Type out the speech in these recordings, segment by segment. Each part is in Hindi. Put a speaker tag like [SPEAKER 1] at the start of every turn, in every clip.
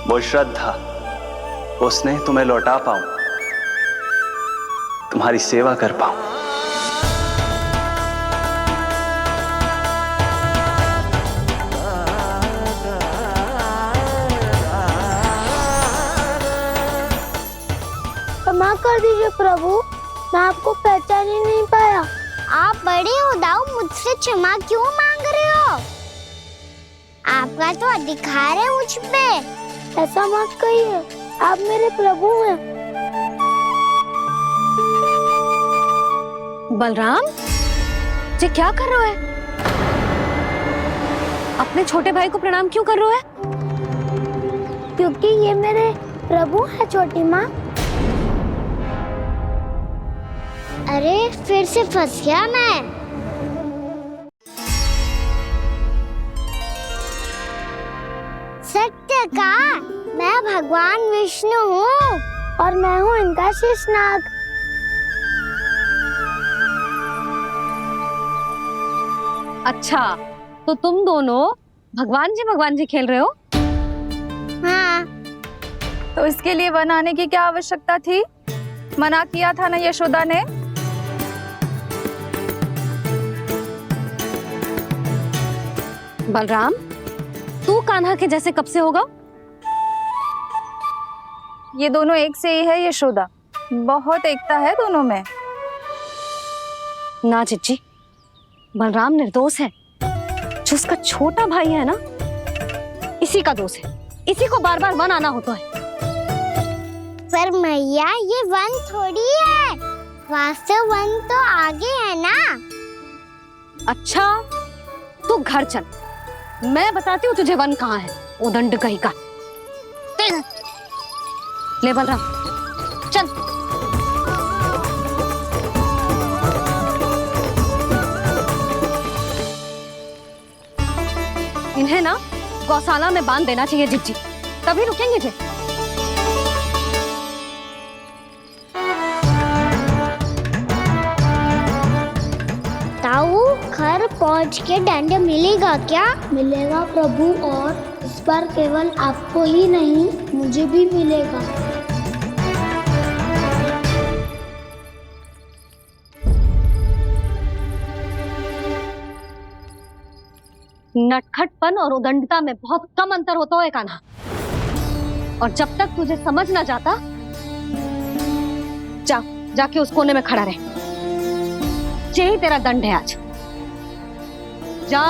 [SPEAKER 1] वो श्रद्धा, वो स्नेह तुम्हें लौटा पाऊं, तुम्हारी सेवा कर पाऊं।
[SPEAKER 2] क्षमा कर दीजिए प्रभु, मैं आपको पहचान ही नहीं पाया।
[SPEAKER 3] आप बड़े हो दाऊ, मुझसे क्षमा क्यों मांग रहे हो? आपका तो अधिकार है मुझ पे।
[SPEAKER 2] ऐसा मत कहिए, आप मेरे प्रभु हैं।
[SPEAKER 4] बलराम जी क्या कर रहे हो? अपने छोटे भाई को प्रणाम क्यों कर रहे हो?
[SPEAKER 2] क्योंकि ये मेरे प्रभु है छोटी माँ।
[SPEAKER 3] अरे फिर से फंस गया मैं। सत्य का, मैं भगवान विष्णु हूँ
[SPEAKER 2] और मैं हूँ इनका शेषनाग।
[SPEAKER 4] अच्छा, तो तुम दोनों भगवान जी खेल रहे हो?
[SPEAKER 3] हाँ।
[SPEAKER 5] तो इसके लिए वन आने की क्या आवश्यकता थी? मना किया था ना यशोदा ने।
[SPEAKER 4] बलराम, तू कान्हा के जैसे कब से होगा?
[SPEAKER 5] ये दोनों एक से ही है यशोदा, बहुत एकता है दोनों में।
[SPEAKER 4] ना चिच्ची, बलराम निर्दोष है। जो उसका छोटा भाई है ना, इसी का दोष है। इसी को बार बार वन आना होता है।
[SPEAKER 3] पर मैया ये वन थोड़ी है, वास्तव वन तो आगे है ना।
[SPEAKER 4] अच्छा, तू घर चल, मैं बताती हूँ तुझे वन कहाँ है। उदंड कहीं का। ले बलराम चल। इन्हें ना गौशाला में बांध देना चाहिए जिज्जी, तभी रुकेंगे जे।
[SPEAKER 3] ताऊ, घर पहुँच के दंड मिलेगा क्या?
[SPEAKER 2] मिलेगा प्रभु, और इस बार केवल आपको ही नहीं मुझे भी मिलेगा।
[SPEAKER 4] नटखटपन और उदंडता में बहुत कम अंतर होता है कान्हा, और जब तक तुझे समझ ना जाता, जाके उस कोने में खड़ा रहे। यही तेरा दंड है आज। जा।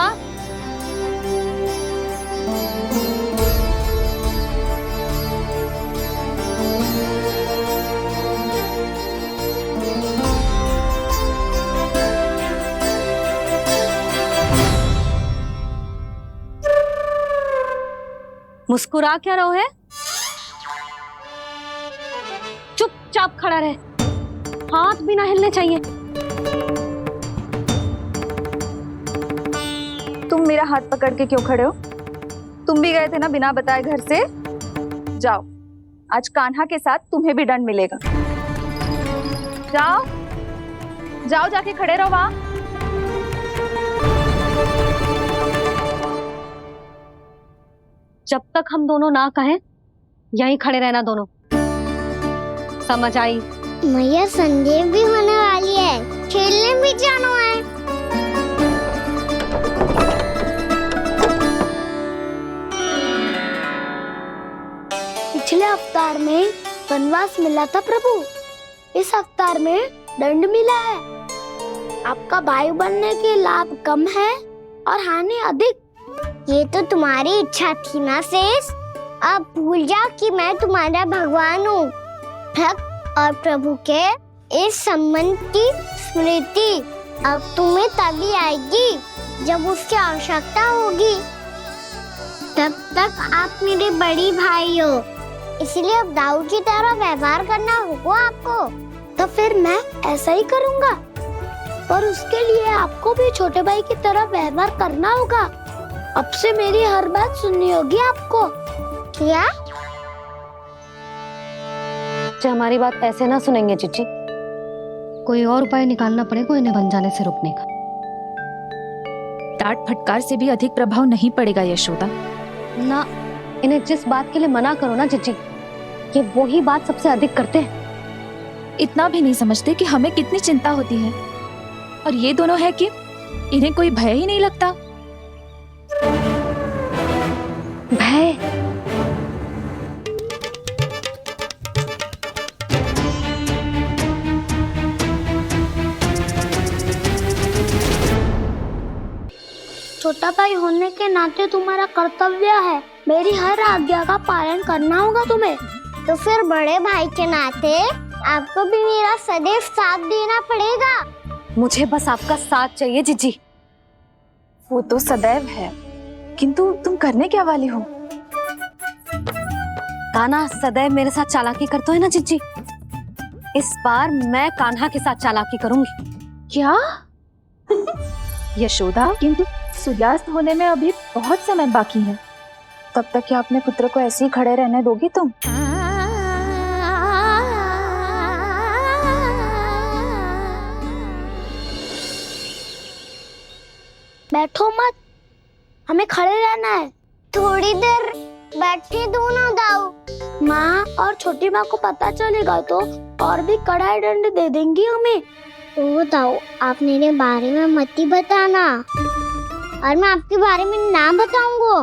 [SPEAKER 4] मुस्कुरा क्या रहो है? चुपचाप खड़ा रहे, हाथ भी ना हिलने चाहिए।
[SPEAKER 5] तुम मेरा हाथ पकड़ के क्यों खड़े हो? तुम भी गए थे ना बिना बताए घर से। जाओ, आज कान्हा के साथ तुम्हें भी दंड मिलेगा। जाओ जाओ, जाके खड़े रहो वहां।
[SPEAKER 4] जब तक हम दोनों ना कहें, यहीं खड़े रहना दोनों। समझ आई?
[SPEAKER 3] मैया संध्या भी होने वाली है, खेलने भी जाना है।
[SPEAKER 2] पिछले अवतार में वनवास मिला था प्रभु, इस अवतार में दंड मिला है। आपका भाई बनने के लाभ कम है और हानि अधिक।
[SPEAKER 3] ये तो तुम्हारी इच्छा थी ना शेष। अब भूल जाओ कि मैं तुम्हारा भगवान हूँ। भक्त और प्रभु के इस संबंध की स्मृति अब तुम्हें तभी आएगी जब उसकी आवश्यकता होगी। तब तक आप मेरे बड़ी भाई हो, इसलिए अब दाऊ की तरह व्यवहार करना होगा आपको।
[SPEAKER 2] तो फिर मैं ऐसा ही करूँगा, पर उसके लिए आपको भी छोटे भाई की तरह व्यवहार करना होगा। अब से मेरी हर बात सुननी होगी आपको।
[SPEAKER 3] क्या?
[SPEAKER 4] हमारी बात ऐसे ना सुनेंगे चिच्ची, कोई और उपाय निकालना पड़ेगा इन्हें बन जाने से रोकने का।
[SPEAKER 6] डांट फटकार से भी अधिक प्रभाव नहीं पड़ेगा यशोदा।
[SPEAKER 4] ना, इन्हें जिस बात के लिए मना करो ना जिज्जी, ये वही बात सबसे अधिक करते हैं।
[SPEAKER 5] इतना भी नहीं समझते कि हमें कितनी चिंता होती है, और ये दोनों है कि इन्हें कोई भय ही नहीं लगता।
[SPEAKER 4] भय?
[SPEAKER 2] छोटा भाई होने के नाते तुम्हारा कर्तव्य है, मेरी हर आज्ञा का पालन करना होगा तुम्हें।
[SPEAKER 3] तो फिर बड़े भाई के नाते आपको भी मेरा सदैव साथ देना पड़ेगा।
[SPEAKER 4] मुझे बस आपका साथ चाहिए जिज्जी।
[SPEAKER 5] वो तो सदैव है, किंतु तुम करने क्या वाली हो?
[SPEAKER 4] कान्हा सदैव मेरे साथ चालाकी करता है ना जिज्जी, इस बार मैं कान्हा के साथ चालाकी करूंगी।
[SPEAKER 5] क्या? यशोदा, किंतु सूर्यास्त होने में अभी बहुत समय बाकी है, तब तक क्या अपने पुत्र को ऐसे ही खड़े रहने दोगी तुम?
[SPEAKER 2] बैठो मत, हमें खड़े रहना है।
[SPEAKER 3] थोड़ी देर बैठे दोनों दाऊ।
[SPEAKER 2] माँ और छोटी माँ को पता चलेगा तो और भी कड़ा दंड दे देंगी हमें।
[SPEAKER 3] ओ दाऊ, आप मेरे बारे में मत ही बताना, और मैं आपके बारे में ना बताऊंगा।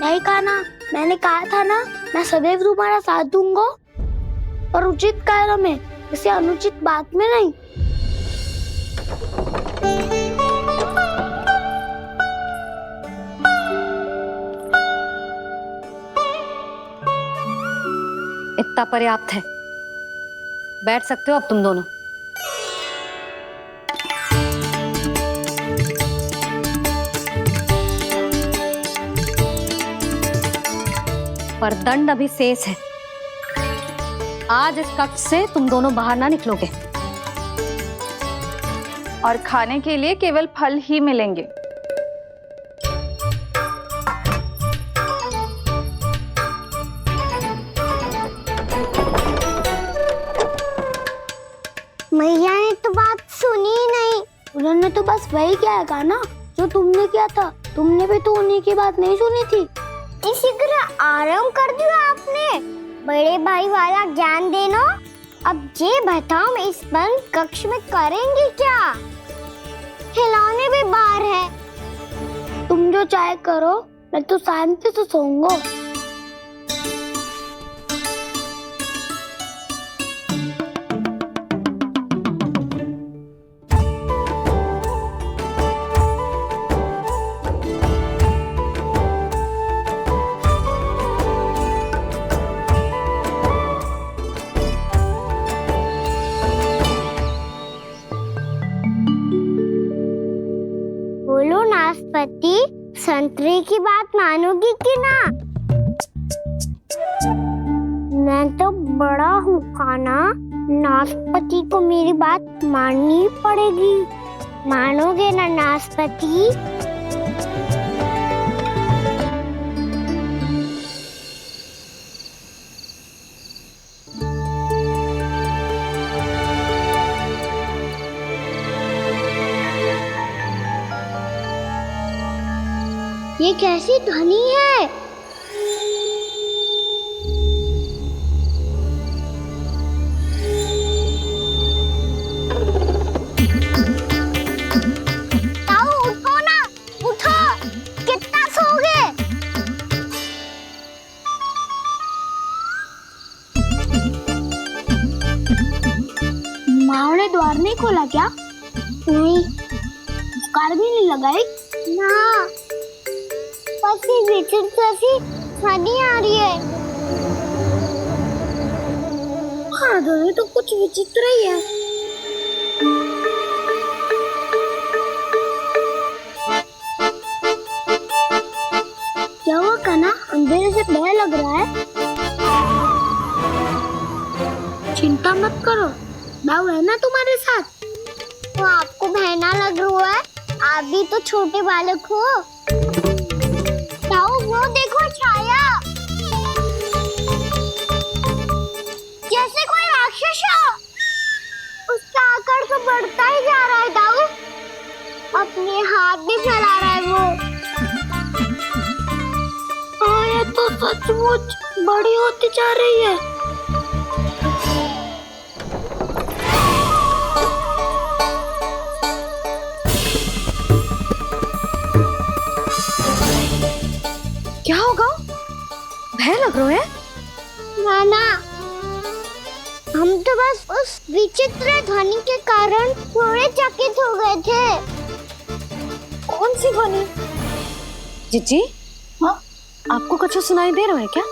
[SPEAKER 2] नहीं कान्हा, मैंने कहा था ना, मैं सदैव तुम्हारा साथ दूंगा, और उचित कार्य में, किसी अनुचित बात में नहीं।
[SPEAKER 4] इतना पर्याप्त है, बैठ सकते हो अब तुम दोनों। पर दंड अभी शेष है। आज इस कक्ष से तुम दोनों बाहर ना निकलोगे,
[SPEAKER 5] और खाने के लिए केवल फल ही मिलेंगे।
[SPEAKER 3] मैया ने तो बात सुनी ही नहीं।
[SPEAKER 2] उन्होंने तो बस वही किया है ना जो तुमने किया था। तुमने भी तो उन्हीं की बात नहीं सुनी थी।
[SPEAKER 3] इसी तरह आराम कर दिया आपने। बड़े भाई वाला ज्ञान देना। अब ये बताओ, मैं इस बंद कक्ष में करेंगे क्या? खिलौने भी बाहर है।
[SPEAKER 2] तुम जो चाहे करो, मैं तो शांति से सोऊंगा।
[SPEAKER 3] बोलो नाशपाती, संतरे की बात मानोगी कि ना? मैं तो बड़ा हूँ कान्हा, नाशपाती को मेरी बात माननी पड़ेगी। मानोगे ना नाशपाती? ये कैसी ध्वनि है? ताऊ उठो ना, उठो, कितना सोओगे?
[SPEAKER 2] माँ ने द्वार नहीं खोला क्या?
[SPEAKER 3] नहीं।
[SPEAKER 2] कार भी नहीं लगाई?
[SPEAKER 3] ना, बस ये विचित्र सी ध्वनि आ रही है।
[SPEAKER 2] हाँ, ध्वनि तो कुछ विचित्र ही है। क्या हुआ कान्हा, अंधेरे से डर लग रहा है? चिंता मत करो, दाऊ है ना तुम्हारे साथ।
[SPEAKER 3] तो आपको बहना लग रहा है? आप भी तो छोटे बालक हो। ताऊ वो देखो छाया, जैसे कोई राक्षस हो। उसका आकार तो बढ़ता ही जा रहा है ताऊ। अपने हाथ भी फैला रहा है वो।
[SPEAKER 2] हाँ, ये तो सचमुच बड़ी होती जा रही है।
[SPEAKER 4] क्या होगा? भय लग रहा है?
[SPEAKER 3] नाना, हम तो बस उस विचित्र ध्वनि के कारण थोड़े चकित हो गए थे।
[SPEAKER 4] कौन सी ध्वनि? जीजी,
[SPEAKER 5] हाँ?
[SPEAKER 4] आपको कुछ सुनाई दे रहा है क्या?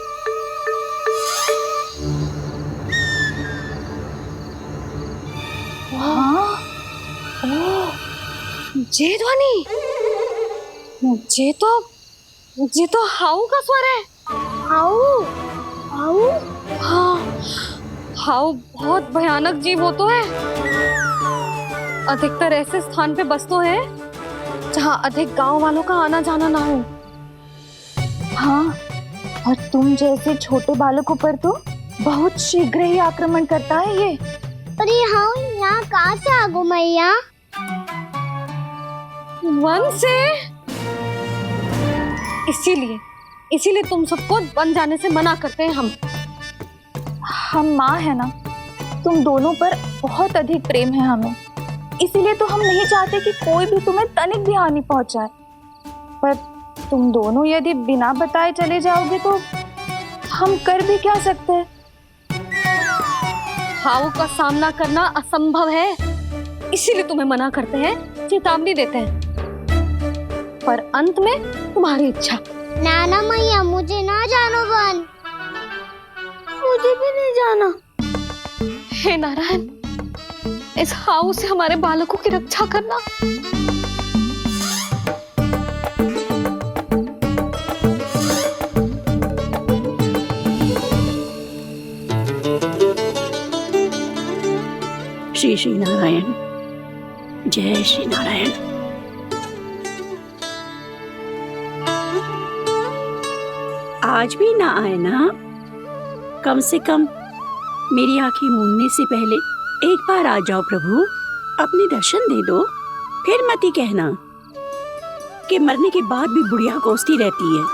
[SPEAKER 5] हाँ,
[SPEAKER 4] ओह, ये ध्वनि, ये तो हाउ का स्वर है।
[SPEAKER 3] हाउ, हाउ,
[SPEAKER 4] हाँ, हाउ बहुत भयानक जीव हो तो है। अधिकतर ऐसे स्थान पे बसते हैं जहाँ अधिक गांव वालों का आना जाना ना हो।
[SPEAKER 5] हाँ, और तुम जैसे छोटे बालकों पर तो बहुत शीघ्र ही आक्रमण करता है ये।
[SPEAKER 3] पर ये हाउ यहाँ कहाँ से आ गो मैया?
[SPEAKER 4] वन से। इसीलिए तुम सबको वन जाने से मना करते हैं
[SPEAKER 5] हम माँ है ना, तुम दोनों पर बहुत अधिक प्रेम है हमें, इसीलिए तो हम नहीं चाहते कि कोई भी तुम्हें तनिक भी हानि पहुंचाए। पर तुम दोनों यदि बिना बताए चले जाओगे तो हम कर भी क्या सकते हैं?
[SPEAKER 4] हाउ का सामना करना असंभव है, इसीलिए तुम्हें मना करते हैं, चेतावनी देते हैं। पर अंत में तुम्हारी इच्छा।
[SPEAKER 3] नाना मैया, मुझे ना जानो वन।
[SPEAKER 2] मुझे भी नहीं जाना।
[SPEAKER 4] हे नारायण, इस हाउ से हमारे बालकों की रक्षा करना।
[SPEAKER 6] श्री श्री नारायण, जय श्री नारायण। आज भी ना आए ना? कम से कम मेरी आंखें मूंदने से पहले एक बार आ जाओ प्रभु, अपने दर्शन दे दो। फिर मत ही कहना कि मरने के बाद भी बुढ़िया कोसती रहती है।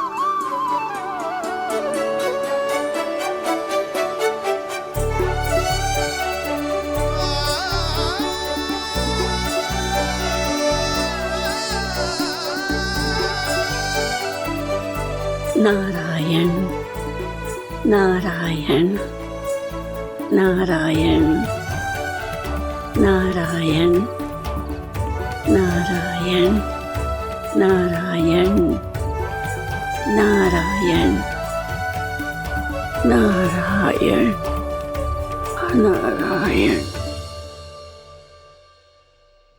[SPEAKER 6] नारायण नारायण नारायण नारायण नारायण नारायण नारायण नारायण नारायण।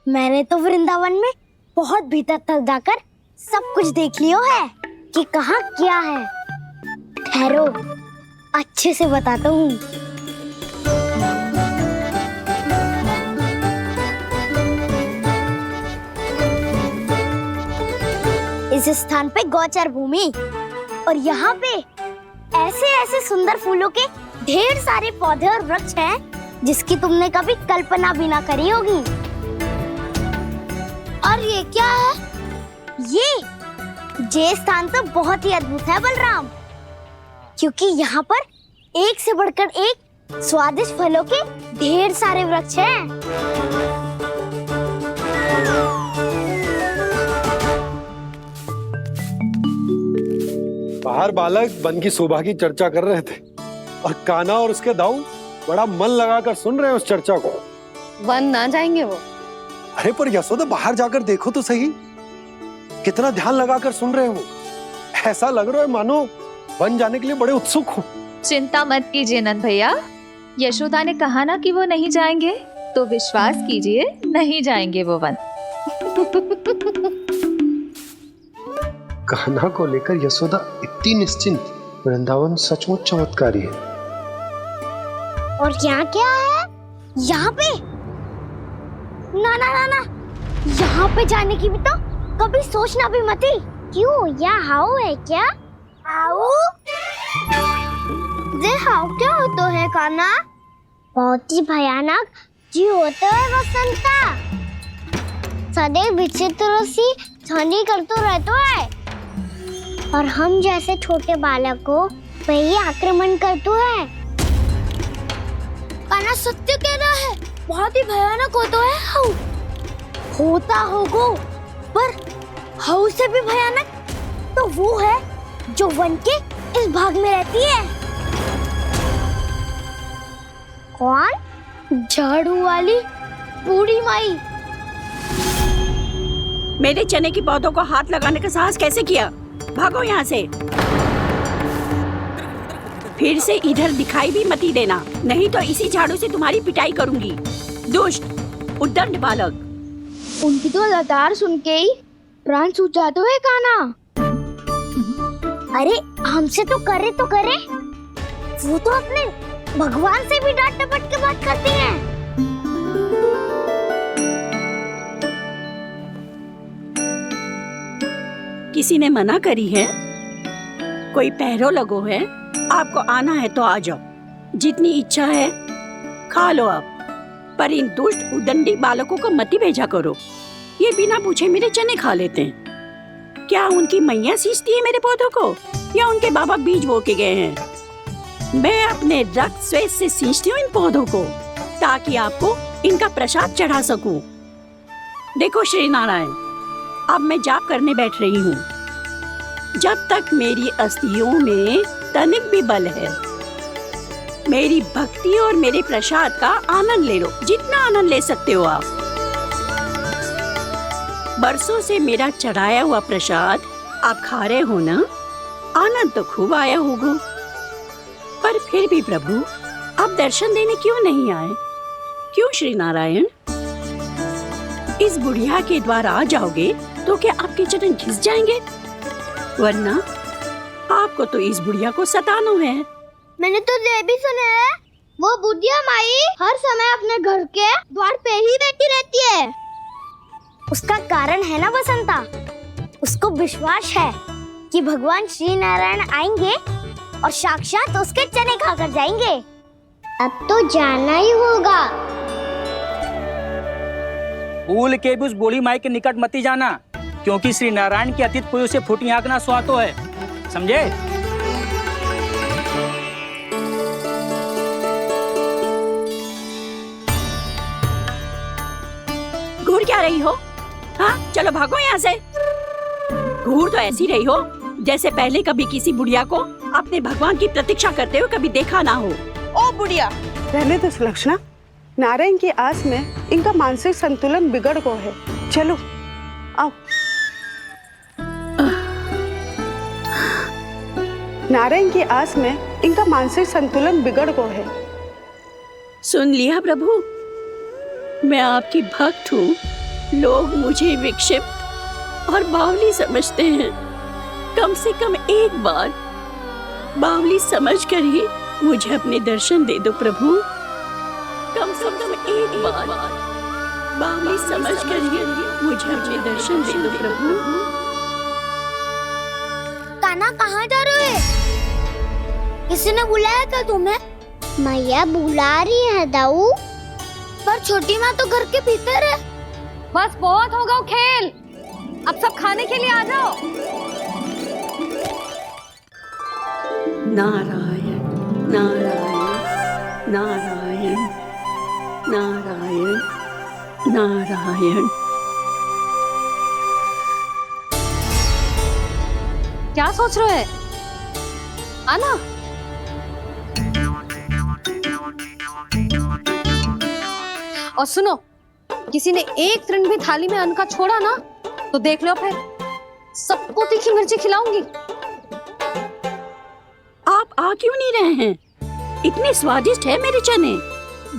[SPEAKER 3] मैंने तो वृंदावन में बहुत भीतर तक जाकर सब कुछ देख लियो है कि कहाँ क्या है। ठहरो, अच्छे से बताता हूँ। इस स्थान पे गोचर भूमि और यहाँ पे ऐसे ऐसे सुंदर फूलों के ढेर सारे पौधे और वृक्ष हैं जिसकी तुमने कभी कल्पना भी ना करी होगी। और ये क्या है? ये स्थान तो बहुत ही अद्भुत है बलराम, क्योंकि यहाँ पर एक से बढ़कर एक स्वादिष्ट फलों के ढेर सारे वृक्ष हैं।
[SPEAKER 7] बाहर बालक वन की शोभा की चर्चा कर रहे थे और कान्हा और उसके दाऊ बड़ा मन लगाकर सुन रहे हैं उस चर्चा को।
[SPEAKER 4] वन ना जाएंगे वो।
[SPEAKER 7] अरे पर यशोदा, बाहर जाकर देखो तो सही, कितना ध्यान लगाकर सुन रहे हो। ऐसा लग रहा है मानो वन जाने के लिए बड़े उत्सुक हो।
[SPEAKER 5] चिंता मत कीजिए नंद भैया, यशोदा ने कहा ना कि वो नहीं जाएंगे, तो विश्वास कीजिए नहीं जाएंगे वो वन।
[SPEAKER 7] कान्हा को लेकर यशोदा इतनी निश्चिंत, वृंदावन सचमुच चमत्कारी है।
[SPEAKER 3] और यहाँ क्या है? यहाँ पे ना ना ना ना, यहाँ पे जाने की भी तो कभी सोचना भी मत ही। क्यों, यहाँ हाउ है क्या? हाउ? ये हाउ क्या होता है कान्हा? बहुत ही भयानक जी होता है वसंता। सदैव विचित्र सी ध्वनि करते रहता है। और हम जैसे छोटे बालक को वही आक्रमण करता है।
[SPEAKER 2] कान्हा सत्य कह रहा है, बहुत ही भयानक होता है हाउ। होता होगो, पर हाउ से भी भयानक तो वो है जो वन के इस भाग में रहती है।
[SPEAKER 3] कौन?
[SPEAKER 2] झाड़ू वाली बूढ़ी माई।
[SPEAKER 6] मेरे चने की पौधों को हाथ लगाने का साहस कैसे किया? भागो यहाँ से। फिर से इधर दिखाई भी मत देना, नहीं तो इसी झाड़ू से तुम्हारी पिटाई करूंगी। दुष्ट उद्दंड बालक।
[SPEAKER 2] उनकी तो लतार सुन के ही प्राण सूझ जाते हुए कान्हा।
[SPEAKER 3] अरे हमसे तो करे, वो तो अपने भगवान से भी डांट डपट के बात करती हैं।
[SPEAKER 6] किसी ने मना करी है? कोई पैरों लगो है? आपको आना है तो आ जाओ, जितनी इच्छा है खा लो आप, पर इन दुष्ट उदंडी बालकों को मत ही भेजा करो। ये बिना पूछे मेरे चने खा लेते हैं। क्या उनकी मैया सींचती है मेरे पौधों को, या उनके बाबा बीज बो के गए हैं? मैं अपने रक्त स्वेद से सींचती हूँ इन पौधों को, ताकि आपको इनका प्रसाद चढ़ा सकूं। देखो श्री नारायण, अब मैं जाप करने बैठ रही हूँ। जब तक मेरी अस्थियों में तनिक भी बल है, मेरी भक्ति और मेरे प्रसाद का आनंद ले लो, जितना आनंद ले सकते हो आप। बरसों से मेरा चढ़ाया हुआ प्रसाद आप खा रहे हो ना, आनंद तो खूब आया होगा। पर फिर भी प्रभु आप दर्शन देने क्यों नहीं आए? क्यों श्री नारायण? इस बुढ़िया के द्वार आ जाओगे तो क्या आपके चरण घिस जाएंगे? वरना आपको तो इस बुढ़िया को सताना है।
[SPEAKER 2] मैंने तो ये भी सुना है, वो बुढ़िया माई हर समय अपने घर के द्वार पे ही बैठी रहती है।
[SPEAKER 3] उसका कारण है ना बसंता, उसको विश्वास है कि भगवान श्री नारायण आएंगे और साक्षात उसके चने खाकर जाएंगे। अब तो जाना ही होगा।
[SPEAKER 8] भूल के भी उस बूढ़ी माई के निकट मत जाना, क्योंकि श्री नारायण की अतीत पुरुष से फूटी आंकना स्वातो है, समझे?
[SPEAKER 6] घूर क्या रही हो? हाँ, चलो भागो यहाँ से। घूर तो ऐसी रही हो जैसे पहले कभी किसी बुढ़िया को अपने भगवान की प्रतीक्षा करते हुए कभी देखा ना हो।
[SPEAKER 5] ओ बुढ़िया,
[SPEAKER 9] रहने दो सुलक्षणा, नारायण की आस में इनका मानसिक संतुलन बिगड़ गया है। चलो आओ। नारायण की आस में इनका मानसिक संतुलन बिगड़ गया है।
[SPEAKER 6] सुन लिया प्रभु, मैं आपकी भक्त हूँ। लोग मुझे विक्षिप्त और बावली समझते हैं। कम से कम एक बार बावली समझकर ही मुझे अपने दर्शन दे दो प्रभु। कम से कम एक बार बावली समझकर ही मुझे अपने दर्शन दे दो प्रभु।
[SPEAKER 2] कान्हा कहाँ जा रहे हो? किसी ने बुलाया क्या तुम्हें?
[SPEAKER 3] मैया बुला रही है दाऊ।
[SPEAKER 2] पर छोटी माँ तो घर के भीतर है।
[SPEAKER 4] बस बहुत होगा खेल, अब सब खाने के लिए आ जाओ।
[SPEAKER 6] नारायण नारायण नारायण नारायण नारायण।
[SPEAKER 4] क्या सोच रहे हैं? आना। और सुनो, किसी ने एक तृण भी थाली में अन्न का छोड़ा ना, तो देख लो फिर सबको तीखी मिर्ची खिलाऊंगी।
[SPEAKER 6] आप आ क्यों नहीं रहे हैं? इतने स्वादिष्ट है मेरे चने।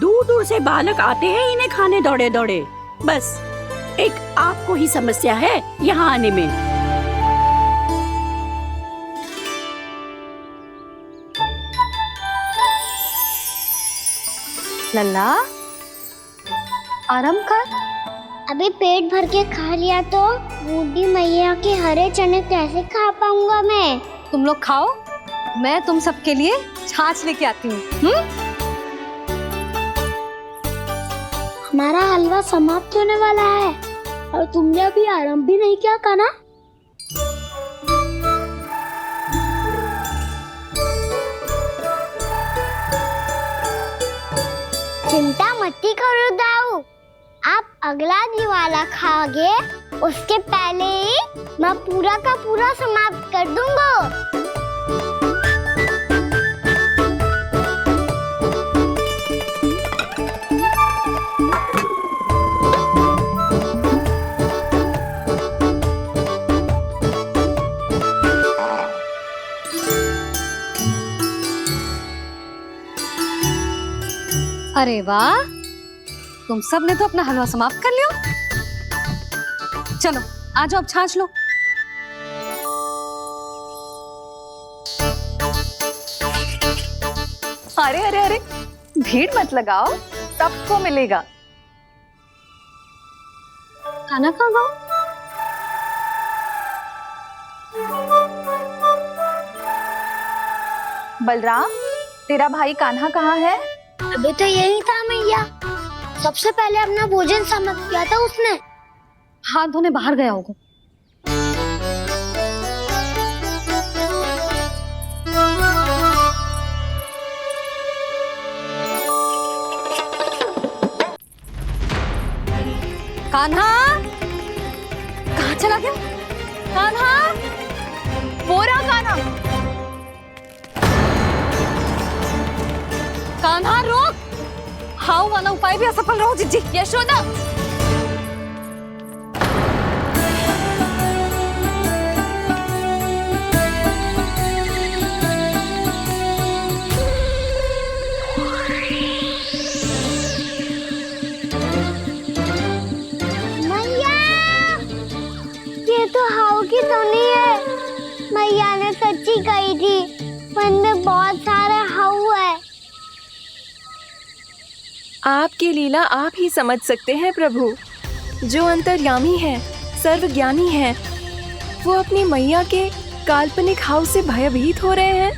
[SPEAKER 6] दूर दूर से बालक आते हैं इन्हें खाने दौड़े दौड़े। बस एक आपको ही समस्या है यहाँ आने में।
[SPEAKER 4] लल्ला, आराम कर।
[SPEAKER 3] अभी पेट भर के खा लिया तो बूढ़ी मैया के हरे चने कैसे खा पाऊंगा मैं?
[SPEAKER 4] तुम लोग खाओ, मैं तुम सबके लिए छाछ लेके आती हूँ।
[SPEAKER 2] हमारा हलवा समाप्त होने वाला है और तुमने अभी आराम भी नहीं किया कान्हा।
[SPEAKER 3] चिंता मत करो दाऊ, आप अगला दिवाला खाओगे उसके पहले ही मैं पूरा का पूरा समाप्त कर दूंगा।
[SPEAKER 4] अरे वाह, तुम सब ने तो अपना हलवा समाप्त कर लिया। चलो आ जाओ, अब छाछ लो।
[SPEAKER 5] अरे अरे अरे, भीड़ मत लगाओ, सबको मिलेगा।
[SPEAKER 4] खाना खा गो।
[SPEAKER 5] बलराम, तेरा भाई कान्हा कहाँ है?
[SPEAKER 2] अभी तो यही था मैया, सबसे पहले अपना भोजन समाप्त किया था उसने।
[SPEAKER 4] हाथ धोने बाहर गया होगा। कान्हा कहाँ चला गया? कान्हा,
[SPEAKER 5] वो रहा कान्हा।
[SPEAKER 4] कान्हा रोक! हाउ वाला उपाय भी असफल रहो जिज्जी।
[SPEAKER 5] यशोदा,
[SPEAKER 3] मैया, ये तो हाउ की धुनी है। मैया ने सच्ची कही थी, मन में बहुत सारे हाउ है।
[SPEAKER 10] आपकी लीला आप ही समझ सकते हैं प्रभु। जो अंतर्यामी है, सर्वज्ञानी है, वो अपनी मैया के काल्पनिक हाव से भयभीत हो रहे हैं।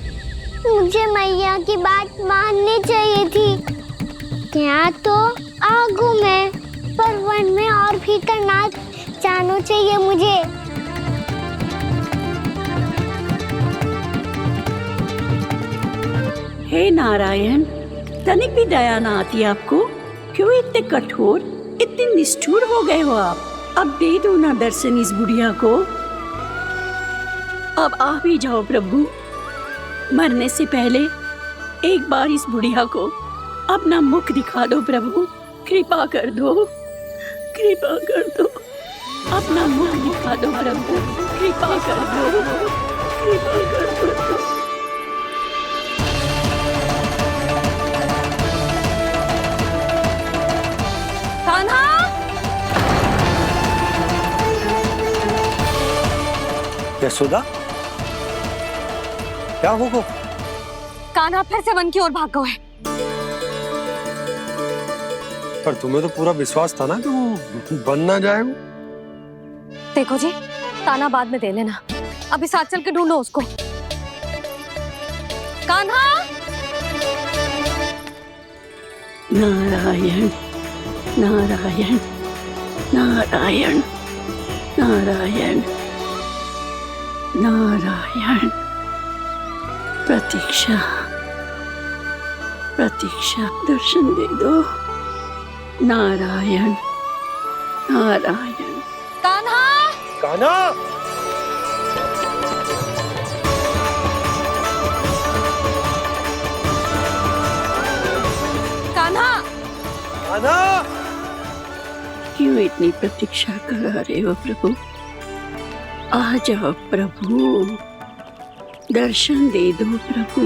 [SPEAKER 3] मुझे मैया की बात माननी चाहिए थी। यहाँ तो आगू में, पर वन में और भीतर ना जानो चाहिए मुझे।
[SPEAKER 6] हे नारायण, तनिक भी दया ना आती आपको? क्यों इतने कठोर, इतने निष्ठुर हो गए हो आप? अब दे दो ना दर्शन इस बुढ़िया को। अब आ भी जाओ प्रभु, मरने से पहले एक बार इस बुढ़िया को अपना मुख दिखा दो प्रभु। कृपा कर दो, कृपा कर दो, अपना मुख दिखा दो प्रभु। कृपा कर दो, कृपा कर दो।
[SPEAKER 4] कान्हा,
[SPEAKER 7] यशोदा, क्या होगा?
[SPEAKER 4] कान्हा फिर से वन की ओर भाग गए।
[SPEAKER 7] पर तुम्हें तो पूरा विश्वास था ना कि वो बन ना जाए।
[SPEAKER 4] देखो जी, ताना बाद में दे लेना, अभी साथ चल के ढूंढो उसको। कान्हा,
[SPEAKER 6] नारायण नारायण नारायण नारायण नारायण। प्रतीक्षा प्रतीक्षा, दर्शन दे दो। नारायण नारायण।
[SPEAKER 4] कान्हा,
[SPEAKER 7] कान्हा,
[SPEAKER 4] कान्हा,
[SPEAKER 7] कान्हा।
[SPEAKER 6] क्यों इतनी प्रतीक्षा करा रहे हो प्रभु? आ जाओ प्रभु, दर्शन दे दो प्रभु।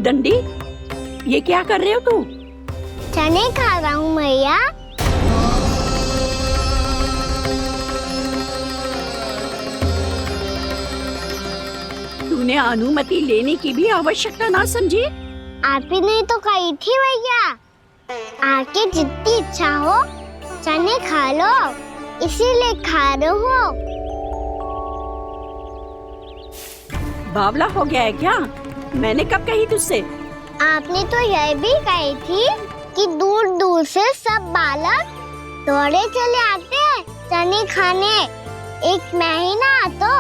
[SPEAKER 6] उद्दंडी, ये क्या कर रहे हो तू?
[SPEAKER 3] चने खा रहा हूँ मैया।
[SPEAKER 6] तूने अनुमति लेने की भी आवश्यकता ना समझी?
[SPEAKER 3] आप ही ने तो कही थी मैया, आके जितनी इच्छा हो चने खा लो, इसीलिए खा रहे हो।
[SPEAKER 6] बावला हो गया है क्या? मैंने कब कही तुझसे?
[SPEAKER 3] आपने तो यह भी कही थी कि दूर दूर से सब बालक दौड़े चले आते हैं चने खाने, एक मैं ही ना तो।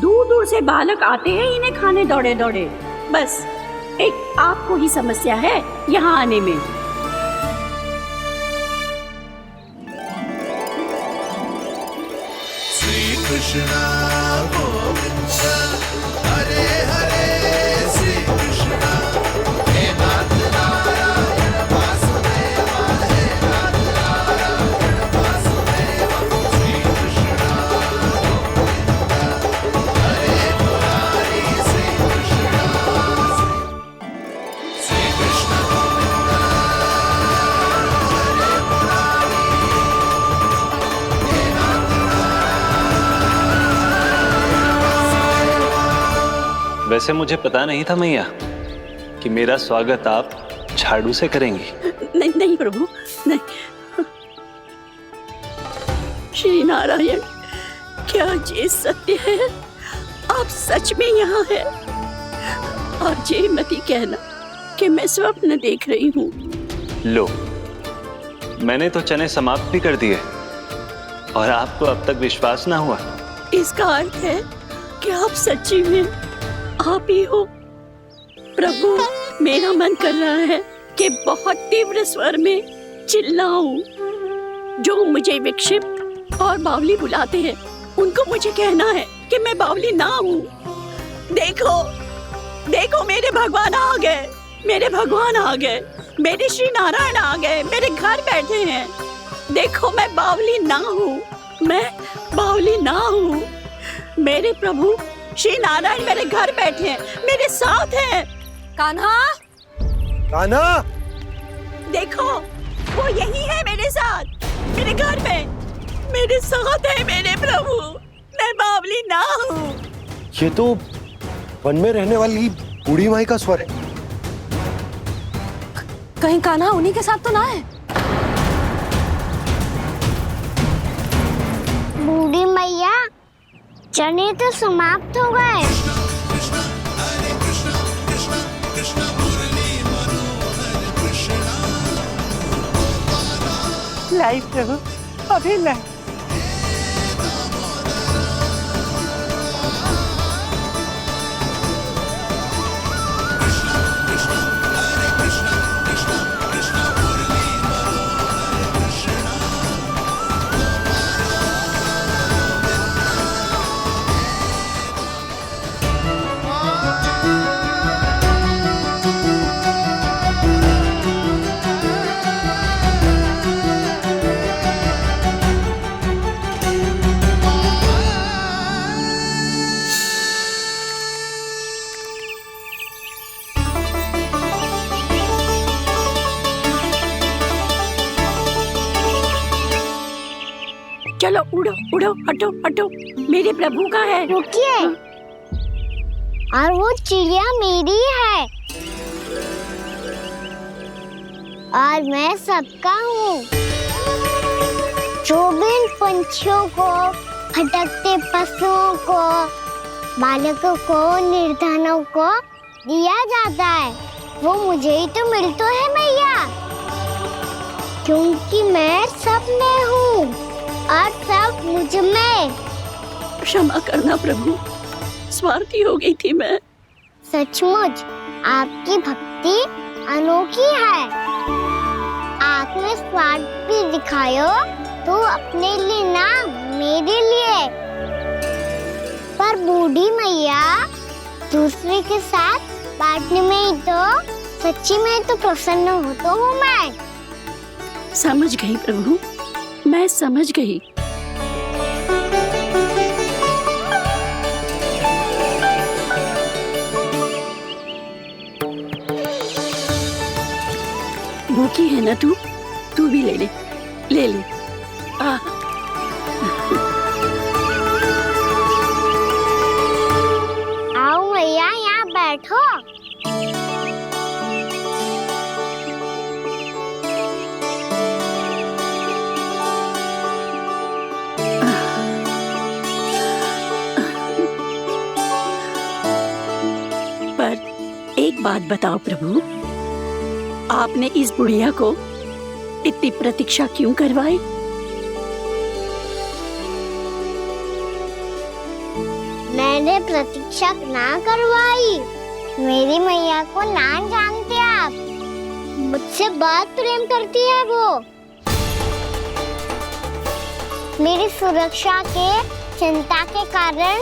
[SPEAKER 6] दूर दूर से बालक आते हैं इन्हें खाने दौड़े दौड़े, बस एक आपको ही समस्या है यहाँ आने में।
[SPEAKER 11] श्री कृष्णा गोविंद हरे हरे, श्री कृष्णा हे नाथ नारायण वासुदेव, हे नाथ नारायण वासुदेव, श्री कृष्णा गोविंद हरे मुरारी, श्री कृष्णा श्री कृष्ण गोविंद हरे मुरारी, हे नाथ
[SPEAKER 1] वैसे मुझे पता नहीं था मैया कि मेरा स्वागत आप झाड़ू से करेंगी।
[SPEAKER 6] नहीं नहीं प्रभु, नहीं। श्री नारायण, क्या ये सत्य है? आप सच में यहाँ हैं? और ये मत ही कहना कि मैं स्वप्न देख रही हूँ।
[SPEAKER 1] लो, मैंने तो चने समाप्त भी कर दिए और आपको अब तक विश्वास ना हुआ।
[SPEAKER 6] इसका अर्थ है कि आप सच्ची में आप ही हो। प्रभु, मेरा मन कर रहा है कि बहुत तीव्र स्वर में चिल्लाऊं। जो मुझे विक्षिप्त और बावली बुलाते हैं उनको मुझे कहना है कि मैं बावली ना हूँ। देखो देखो, मेरे भगवान आ गए, मेरे भगवान आ गए, मेरे श्री नारायण आ गए, मेरे घर बैठे हैं। देखो, मैं बावली ना हूँ, मैं बावली ना हूँ। मेरे प्रभु श्री नारायण मेरे घर बैठे हैं, मेरे साथ हैं।
[SPEAKER 4] कान्हा,
[SPEAKER 7] कान्हा,
[SPEAKER 6] देखो, वो यही है मेरे साथ, मेरे घर में, मेरे साथ है मेरे प्रभु। मैं बावली ना हूँ।
[SPEAKER 7] ये तो वन में रहने वाली बूढ़ी माई का स्वर है।
[SPEAKER 4] कहीं कान्हा उन्हीं के साथ तो ना है?
[SPEAKER 3] बूढ़ी मैया, चने तो समाप्त हो गए।
[SPEAKER 9] लाई प्रभु, अभी लाई।
[SPEAKER 6] चलो उड़ो उड़ो, हटो हटो, मेरे प्रभु का है।
[SPEAKER 3] रुकिए, और वो चिड़िया मेरी है और मैं सबका हूँ। जो भी इन पंछियों को, भटकते पशुओं को, बालकों को, निर्धनों को दिया जाता है, वो मुझे ही तो मिलता है मैया, क्योंकि मैं सब में हूँ और सब मुझ में।
[SPEAKER 6] क्षमा करना प्रभु, स्वार्थी हो गई थी मैं।
[SPEAKER 3] सचमुच आपकी भक्ति अनोखी है। आपने स्वार्थ भी दिखायो तो अपने लिए ना, मेरे लिए। पर बूढ़ी मैया, दूसरे के साथ बांटने में ही तो सच्ची में तो प्रसन्न होता हूँ मैं।
[SPEAKER 6] समझ गई प्रभु, मैं समझ गई। है ना तू भी ले ले, ले ले। आ
[SPEAKER 3] आओ मैया, यहाँ बैठो।
[SPEAKER 6] पर एक बात बताओ प्रभु, आपने इस बुढ़िया को इतनी प्रतीक्षा क्यों करवाई?
[SPEAKER 3] मैंने प्रतीक्षा ना करवाई। मेरी मैया को ना जानते आप, मुझसे बहुत प्रेम करती है वो। मेरी सुरक्षा के चिंता के कारण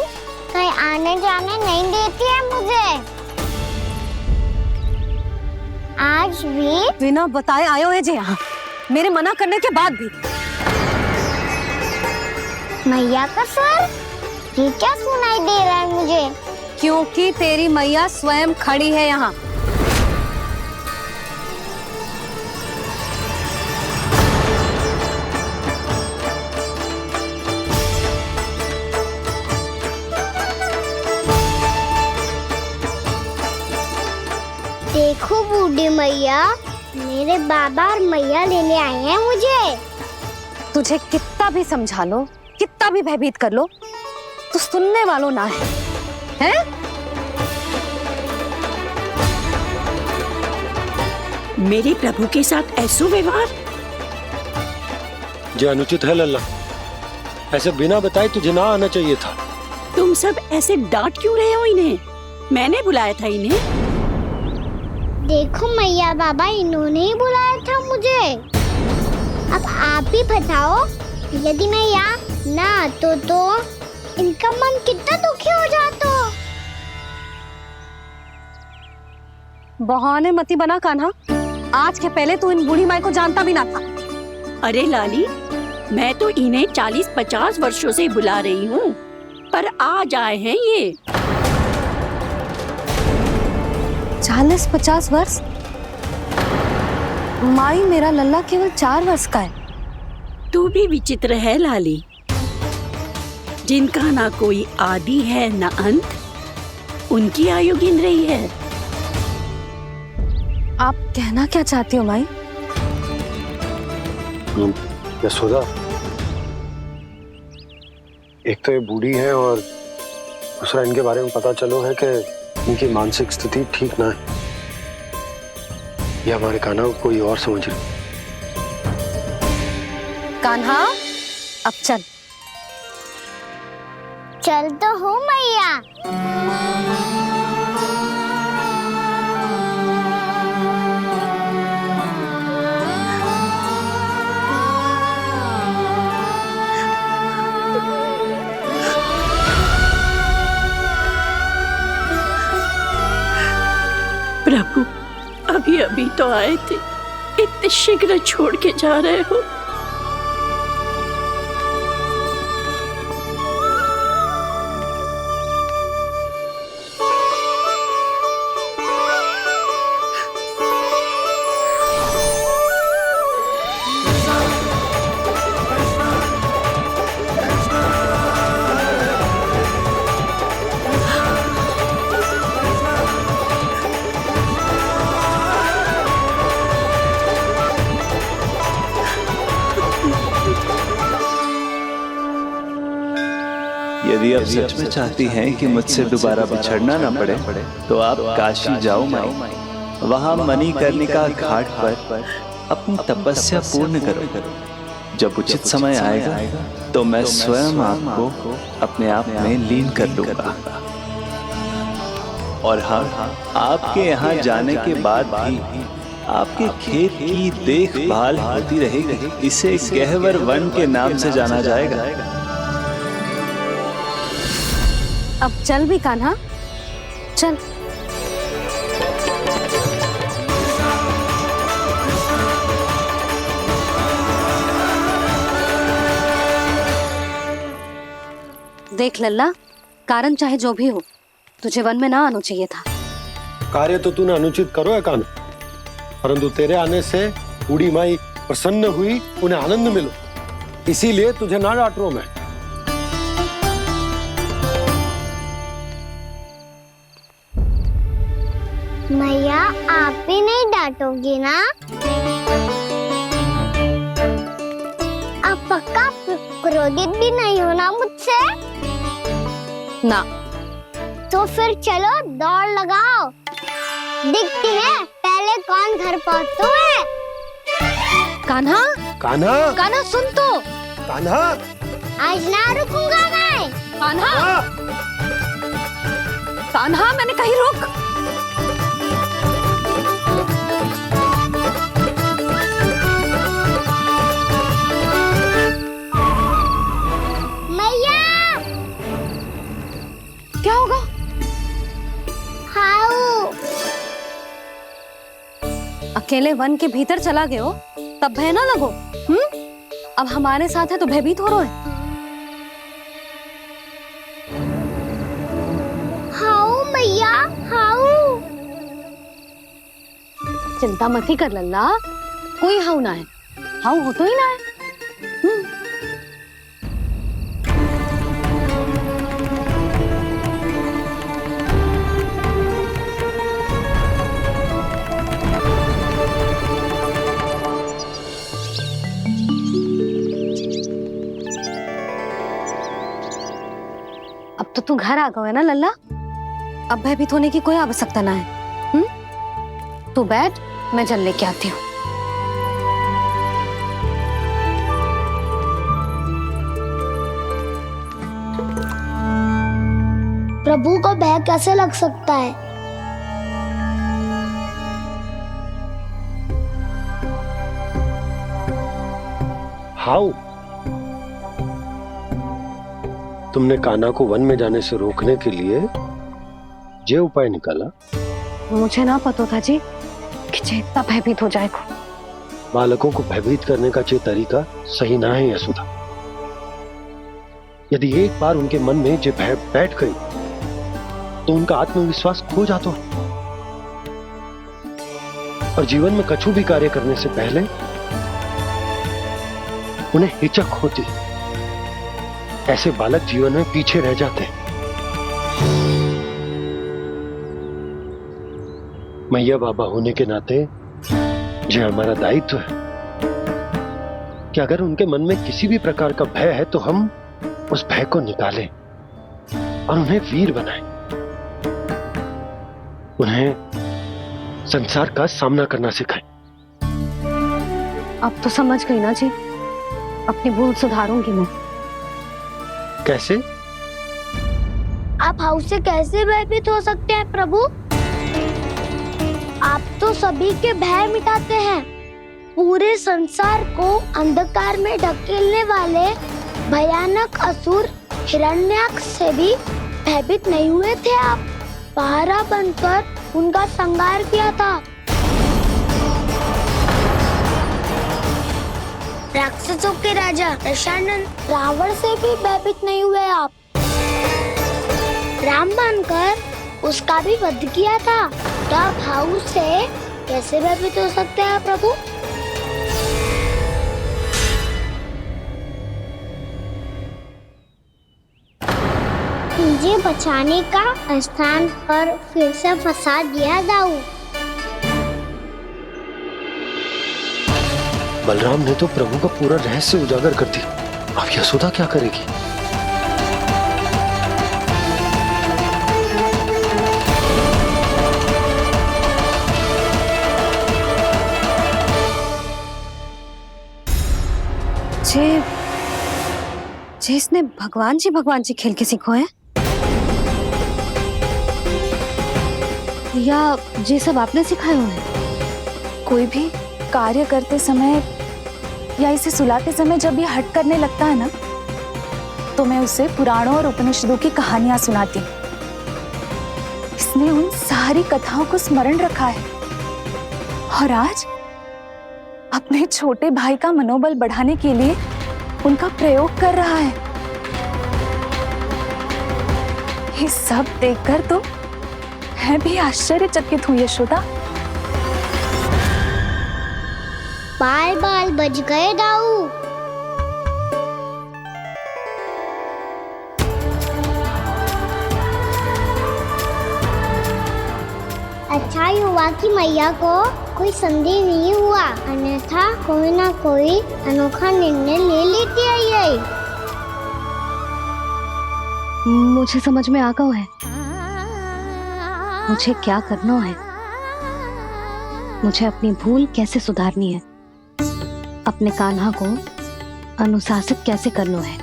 [SPEAKER 3] कहीं आने जाने नहीं देती है मुझे। आज भी
[SPEAKER 4] बिना बताए आयो है जी यहाँ, मेरे मना करने के बाद भी।
[SPEAKER 3] मैया का स्वर, ये क्या सुनाई दे रहा है मुझे?
[SPEAKER 4] क्योंकि तेरी मैया स्वयं खड़ी है यहाँ।
[SPEAKER 3] देखो बूढ़ी मैया, मेरे बाबा और मैया लेने आए हैं मुझे।
[SPEAKER 4] तुझे कितना भी समझा लो, कितना भी भयभीत कर लो, तो सुनने वालों ना है, हैं?
[SPEAKER 6] मेरे प्रभु के साथ ऐसा व्यवहार
[SPEAKER 7] जो अनुचित है लल्ला। ऐसे बिना बताए तुझे ना आना चाहिए था।
[SPEAKER 6] तुम सब ऐसे डांट क्यों रहे हो इन्हें? मैंने बुलाया था इन्हें।
[SPEAKER 3] देखो मैया बाबा, इन्होंने ही बुलाया था मुझे। अब आप ही बताओ, यदि मैं यहाँ ना आतो तो इनका मन कितना दुखी हो जाता।
[SPEAKER 4] बहाने मती बना कान्हा, आज के पहले तू इन बूढ़ी माई को जानता भी ना था।
[SPEAKER 6] अरे लाली, मैं तो इन्हें 40-50 वर्षों से बुला रही हूँ, पर आज आए हैं ये।
[SPEAKER 4] 40-50 वर्ष? माई, मेरा लल्ला केवल 4 वर्ष का है।
[SPEAKER 6] तू भी विचित्र है लाली, जिनका ना कोई आदि है ना अंत, उनकी आयु गिन रही है।
[SPEAKER 4] आप कहना क्या चाहती हो माई?
[SPEAKER 7] यशोदा, एक तो ये बूढ़ी है और दूसरा इनके बारे में पता चलो है कि इनकी मानसिक स्थिति ठीक ना है। ये हमारे कान्हा को कोई और समझ रही।
[SPEAKER 4] कान्हा, अब चल।
[SPEAKER 3] चल तो हूँ मैया।
[SPEAKER 6] प्रभु, अभी अभी तो आए थे, इतने शीघ्र छोड़ के जा रहे हो?
[SPEAKER 1] यदि आप सच में चाहती हैं कि मुझसे दोबारा बिछड़ना ना पड़े, तो आप काशी जाओ माई। वहां मणिकर्णिका घाट पर अपनी तपस्या पूर्ण करो। जब उचित समय आएगा तो मैं स्वयं आपको अपने आप में लीन कर लूंगा। और हाँ, आपके यहाँ जाने के बाद भी आपके खेत की देखभाल होती रहेगी। इसे गहवर वन के नाम से जाना जाएगा।
[SPEAKER 4] अब चल भी कान्हा, चल। देख लल्ला, कारण चाहे जो भी हो, तुझे वन में ना आना चाहिए था।
[SPEAKER 7] कार्य तो तूने अनुचित करो है कान्हा, परंतु तेरे आने से बूढ़ी माई प्रसन्न हुई, उन्हें आनंद मिलो, इसीलिए तुझे ना डांट रहा हूं मैं।
[SPEAKER 3] मैया आप भी नहीं डांटोगी ना? आप पक्का क्रोधित भी नहीं हो ना मुझसे?
[SPEAKER 4] ना।
[SPEAKER 3] तो फिर चलो दौड़ लगाओ, दिखती है पहले कौन घर पहुंचता है।
[SPEAKER 4] कान्हा,
[SPEAKER 7] कान्हा,
[SPEAKER 4] कान्हा सुन तो।
[SPEAKER 7] कान्हा,
[SPEAKER 3] आज ना रुकूंगा मैं।
[SPEAKER 4] कान्हा, कान्हा मैंने कही रुक।
[SPEAKER 3] मैया,
[SPEAKER 4] क्या होगा?
[SPEAKER 3] हाउ
[SPEAKER 4] अकेले वन के भीतर चला गए हो तब भय ना लगो। अब हमारे साथ है तो भयभीत हो रहे हैं।
[SPEAKER 3] हाउ मैया, हाउ।
[SPEAKER 4] चिंता मत ही कर लल्ला, कोई हाउ ना है, हाउ हो तो ही ना है। अब तो तू घर आ गया है ना लल्ला, अब भयभीत होने की कोई आवश्यकता ना है। तू बैठ, मैं जल लेके आती हूँ।
[SPEAKER 3] प्रभु को भय कैसे लग सकता है?
[SPEAKER 7] हाउ? तुमने कान्हा को वन में जाने से रोकने के लिए ये उपाय निकाला?
[SPEAKER 4] मुझे ना पता था जी कि जे इतना भयभीत हो जाएगा।
[SPEAKER 7] बालकों को भयभीत करने का ये तरीका सही ना है यशोदा। यदि एक बार उनके मन में ये भय बैठ गई तो उनका आत्मविश्वास खो जाता है और जीवन में कछु भी कार्य करने से पहले उन्हें हिचक होती। ऐसे बालक जीवन में पीछे रह जाते हैं। मैया बाबा होने के नाते ये हमारा दायित्व है कि अगर उनके मन में किसी भी प्रकार का भय है तो हम उस भय को निकालें और उन्हें वीर बनाएं, उन्हें संसार का सामना करना सिखाएं।
[SPEAKER 4] अब तो समझ गई ना जी, अपनी भूल सुधारूंगी मैं।
[SPEAKER 7] कैसे?
[SPEAKER 3] आप हाउ से कैसे भयभीत हो सकते हैं प्रभु? आप तो सभी के भय मिटाते हैं। पूरे संसार को अंधकार में ढकेलने वाले भयानक असुर हिरण्याक्ष से भी भयभीत नहीं हुए थे आप। पहरा बनकर उनका संहार किया था। राक्षसों के राजा दशानन रावण से भी भयभीत नहीं हुए आप। राम बनकर उसका भी वध किया था। तब हाउ से कैसे भयभीत हो सकते हैं प्रभु? मुझे बचाने का स्थान पर फिर से फंसा दिया दाऊ।
[SPEAKER 7] बलराम ने तो प्रभु का पूरा रहस्य उजागर कर दी। अब यशोदा क्या करेगी?
[SPEAKER 4] जे इसने भगवान जी खेल के सीखो है, या ये सब आपने सिखाए हुए हैं?
[SPEAKER 5] कोई भी कार्य करते समय या इसे सुलाते समय जब ये हट करने लगता है ना, तो मैं उसे पुराणों और उपनिषदों की कहानियां सुनाती हूँ। इसने उन सारी कथाओं को स्मरण रखा है और आज अपने छोटे भाई का मनोबल बढ़ाने के लिए उनका प्रयोग कर रहा है। ये सब देखकर तो मैं भी आश्चर्यचकित हुई यशोदा।
[SPEAKER 3] बाल बाल बच गए दाऊ। अच्छा ही हुआ कि मैया को कोई संदेह नहीं हुआ, अन्यथा कोई ना कोई अनोखा निर्णय ले लेती है ये।
[SPEAKER 4] मुझे समझ में आ गया है मुझे क्या करना है। मुझे अपनी भूल कैसे सुधारनी है, अपने कान्हा को अनुशासित कैसे करना है,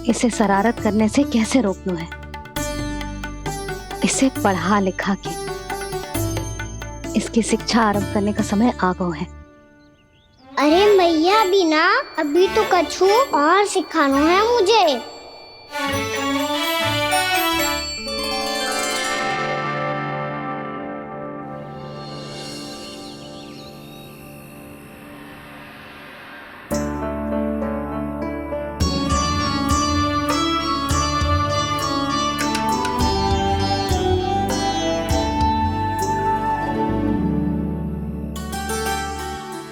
[SPEAKER 4] इसे शरारत करने से कैसे रोकना है, इसे पढ़ा लिखा के इसकी शिक्षा आरंभ करने का समय आ गया है।
[SPEAKER 3] अरे मैया बिना अभी तो कछु और सिखाना है मुझे।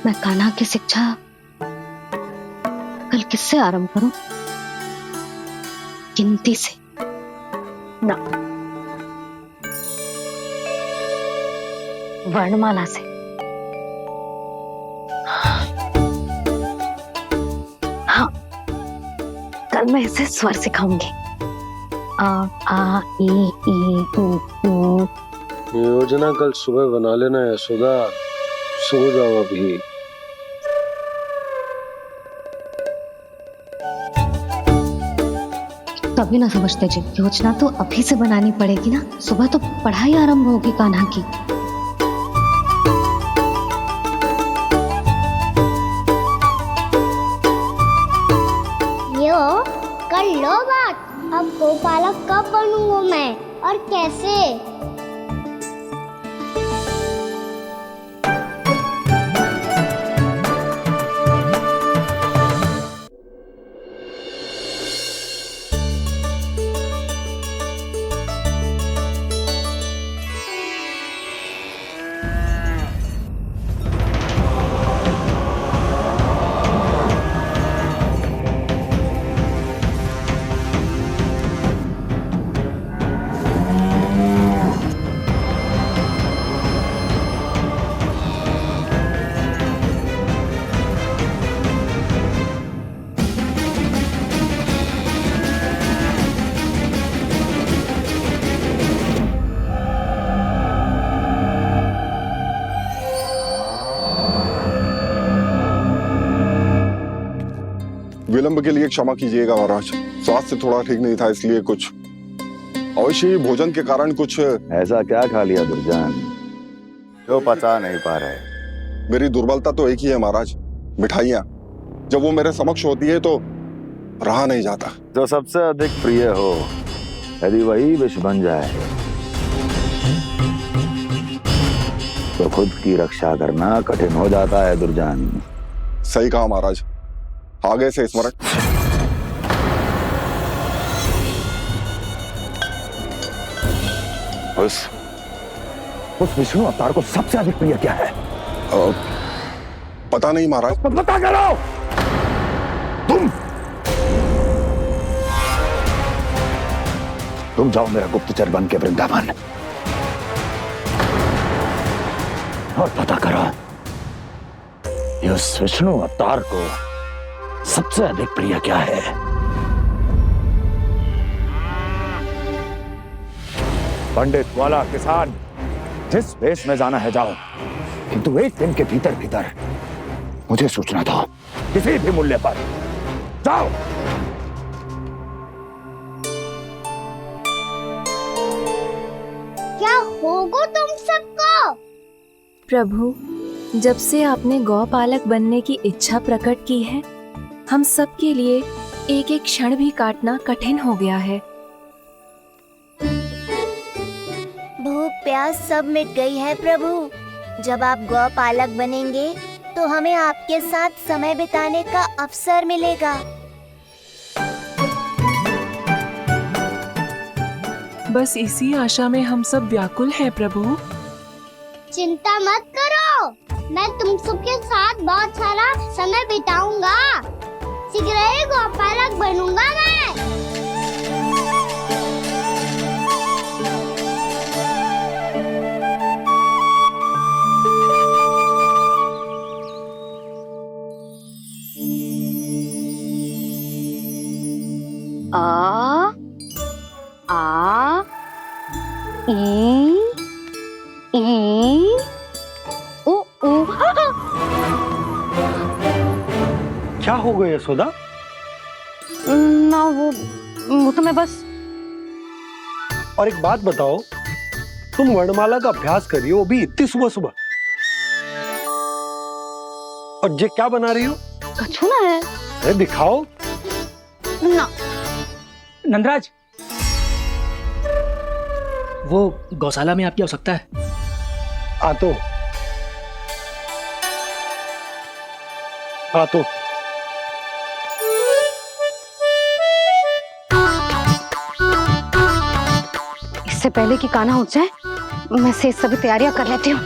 [SPEAKER 4] मैं कान्हा की शिक्षा कल किससे आरंभ करूं? गिनती से ना, वर्णमाला से। हाँ, कल मैं इसे स्वर सिखाऊंगी। आ आ ई ई उ।
[SPEAKER 7] योजना कल सुबह बना लेना यशोदा, सो जाओ अभी।
[SPEAKER 4] कभी ना समझते जी, योजना तो अभी से बनानी पड़ेगी ना। सुबह तो पढ़ाई आरंभ होगी कान्हा की।
[SPEAKER 3] यो कर लो बात। अब गोपालक कब बनूंगा मैं और कैसे?
[SPEAKER 12] विलंब के लिए क्षमा कीजिएगा महाराज, स्वास्थ्य थोड़ा ठीक नहीं था इसलिए कुछ अवश्य ही भोजन के कारण कुछ।
[SPEAKER 13] ऐसा क्या खा लिया दुर्जन जो पचा नहीं पा रहे?
[SPEAKER 12] मेरी दुर्बलता तो एक ही है महाराज, मिठाइयाँ। जब वो मेरे समक्ष होती है तो रहा नहीं जाता।
[SPEAKER 13] जो सबसे अधिक प्रिय हो, यदि वही विष बन जाए तो खुद की रक्षा करना कठिन हो जाता है दुर्जन।
[SPEAKER 12] सही कहा महाराज, आगे से स्मरण।
[SPEAKER 13] उस विष्णु अवतार को सबसे अधिक प्रिय क्या है?
[SPEAKER 12] पता नहीं महाराज।
[SPEAKER 13] तो पता करो। तुम जाओ मेरा गुप्तचर बन के वृंदावन और पता करो इस विष्णु अवतार को सबसे अधिक प्रिय क्या है। पंडित वाला किसान जिस वेश में जाना है जाओ, किंतु एक दिन के भीतर भीतर मुझे सूचना दो, किसी भी मूल्य पर। जाओ।
[SPEAKER 3] क्या होगा तुम सबको?
[SPEAKER 10] प्रभु, जब से आपने गौपालक बनने की इच्छा प्रकट की है, हम सब के लिए एक एक क्षण भी काटना कठिन हो गया है।
[SPEAKER 2] भूख प्यास सब मिट गई है प्रभु। जब आप गौपालक बनेंगे तो हमें आपके साथ समय बिताने का अवसर मिलेगा।
[SPEAKER 10] बस इसी आशा में हम सब व्याकुल हैं प्रभु।
[SPEAKER 3] चिंता मत करो, मैं तुम सबके साथ बहुत सारा समय बिताऊंगा। शीघ्र ही गोपालक बनूंगा मैं।
[SPEAKER 4] आ आ ई उ उ।
[SPEAKER 7] क्या हो गया यशोदा?
[SPEAKER 4] ना वो तो मैं बस।
[SPEAKER 7] और एक बात बताओ, तुम वर्णमाला का अभ्यास कर रही हो, वो भी इतनी सुबह सुबह, और ये क्या बना रही हो?
[SPEAKER 4] कछु ना है।
[SPEAKER 7] अरे दिखाओ
[SPEAKER 4] ना।
[SPEAKER 8] नंदराज, वो गौशाला में आपकी आवश्यकता है।
[SPEAKER 7] आ तो
[SPEAKER 4] इससे पहले कि कान्हा उठ जाए, मैं से सभी तैयारियां कर लेती हूँ।